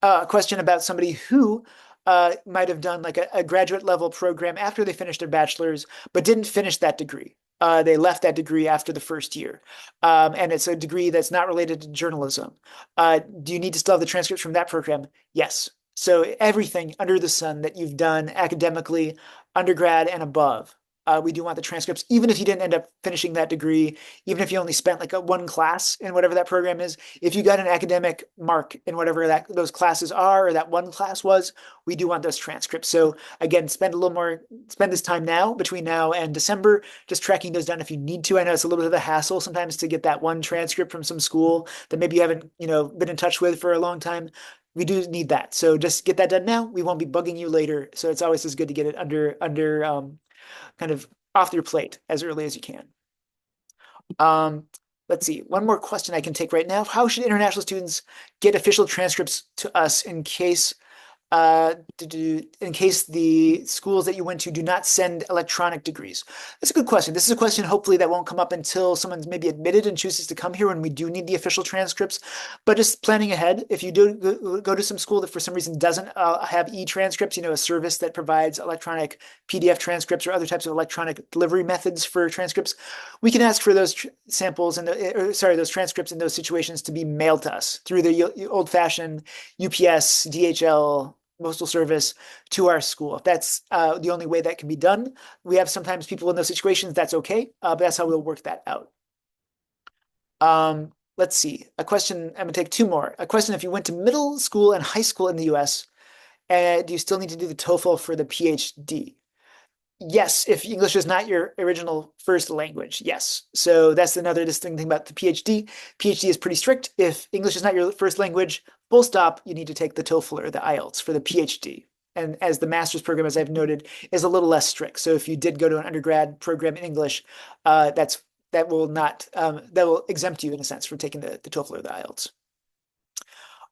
Speaker 1: A question about somebody who might have done like a graduate level program after they finished their bachelor's, but didn't finish that degree. They left that degree after the first year. And it's a degree that's not related to journalism. Do you need to still have the transcripts from that program? Yes. So everything under the sun that you've done academically, undergrad and above, we do want the transcripts, even if you didn't end up finishing that degree, even if you only spent like one class in whatever that program is. If you got an academic mark in whatever those classes are or that one class was, we do want those transcripts. So again, spend this time now, between now and December, just tracking those down if you need to. I know it's a little bit of a hassle sometimes to get that one transcript from some school that maybe you haven't, been in touch with for a long time. We do need that. So just get that done now. We won't be bugging you later. So it's always as good to get it under kind of off your plate as early as you can. Let's see, one more question I can take right now. How should international students get official transcripts to us in case the schools that you went to do not send electronic degrees? That's a good question. This is a question hopefully that won't come up until someone's maybe admitted and chooses to come here when we do need the official transcripts. But just planning ahead, if you do go to some school that for some reason doesn't have e-transcripts, a service that provides electronic PDF transcripts or other types of electronic delivery methods for transcripts, we can ask for those samples and those transcripts in those situations to be mailed to us through the old-fashioned UPS, DHL, postal service to our school. If that's the only way that can be done, we have sometimes people in those situations, that's okay, but that's how we'll work that out. Let's see, a question, I'm gonna take two more. A question, if you went to middle school and high school in the US, do you still need to do the TOEFL for the PhD? Yes, if English is not your original first language, yes. So that's another distinct thing about the PhD. PhD is pretty strict. If English is not your first language, full stop, you need to take the TOEFL or the IELTS for the PhD. And as the master's program, as I've noted, is a little less strict. So if you did go to an undergrad program in English, that will exempt you in a sense from taking the TOEFL or the IELTS.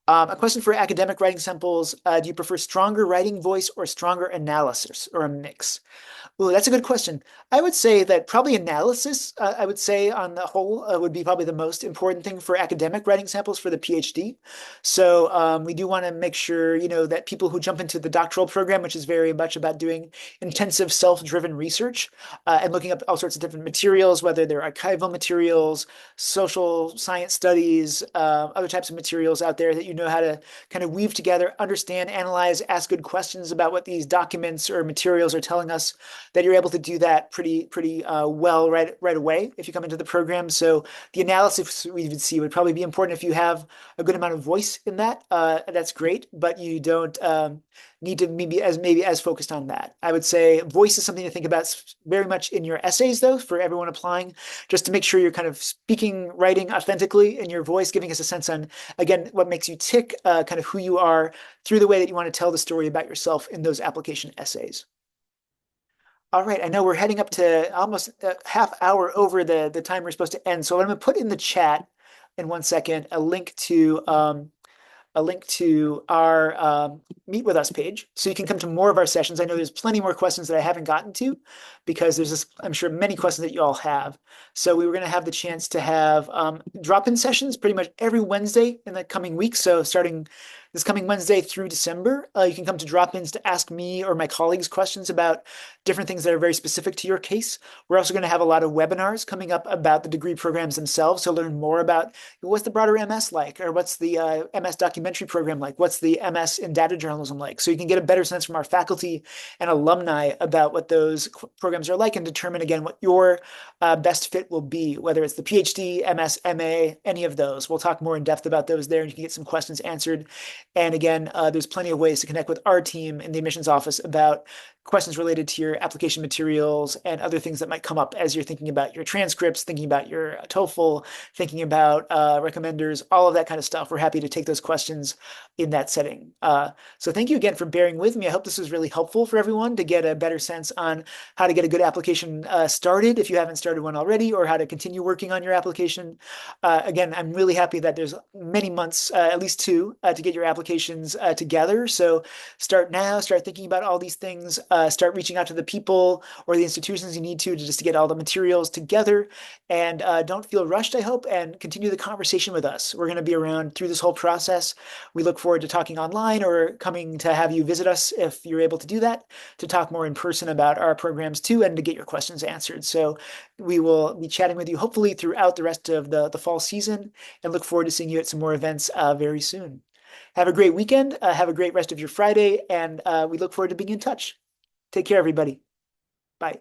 Speaker 1: A question for academic writing samples. Do you prefer stronger writing voice or stronger analysis or a mix? Ooh, that's a good question. I would say that probably analysis, I would say on the whole, would be probably the most important thing for academic writing samples for the PhD. So we do want to make sure, that people who jump into the doctoral program, which is very much about doing intensive self-driven research and looking up all sorts of different materials, whether they're archival materials, social science studies, other types of materials out there that you know how to kind of weave together, understand, analyze, ask good questions about what these documents or materials are telling us, that you're able to do that pretty well right away if you come into the program. So the analysis we would see would probably be important if you have a good amount of voice in that. That's great, but you don't need to maybe as focused on that. I would say voice is something to think about very much in your essays, though, for everyone applying, just to make sure you're kind of speaking, writing authentically in your voice, giving us a sense on, again, what makes you tick, kind of who you are through the way that you want to tell the story about yourself in those application essays. All right, I know we're heading up to almost a half hour over the time we're supposed to end. So I'm going to put in the chat in 1 second a link to a link to our Meet With Us page, so you can come to more of our sessions. I know there's plenty more questions that I haven't gotten to because there's this, I'm sure, many questions that you all have. So we were going to have the chance to have drop-in sessions pretty much every Wednesday in the coming weeks. So starting this coming Wednesday through December, you can come to drop-ins to ask me or my colleagues questions about different things that are very specific to your case. We're also going to have a lot of webinars coming up about the degree programs themselves to learn more about what's the broader MS like, or what's the MS documentary program like, what's the MS in data journalism like. So you can get a better sense from our faculty and alumni about what those programs are like and determine, again, what your best fit will be, whether it's the PhD, MS, MA, any of those. We'll talk more in depth about those there, and you can get some questions answered. And again, there's plenty of ways to connect with our team in the admissions office about questions related to your application materials and other things that might come up as you're thinking about your transcripts, thinking about your TOEFL, thinking about recommenders, all of that kind of stuff. We're happy to take those questions in that setting. So thank you again for bearing with me. I hope this was really helpful for everyone to get a better sense on how to get a good application started if you haven't started one already, or how to continue working on your application. Again, I'm really happy that there's many months, at least two, to get your applications together. So start now, start thinking about all these things, start reaching out to the people or the institutions you need to just to get all the materials together. And don't feel rushed, I hope, and continue the conversation with us. We're going to be around through this whole process. We look forward to talking online or coming to have you visit us if you're able to do that, to talk more in person about our programs too, and to get your questions answered. So we will be chatting with you hopefully throughout the rest of the fall season, and look forward to seeing you at some more events very soon. Have a great weekend. Have a great rest of your Friday, and we look forward to being in touch. Take care, everybody. Bye.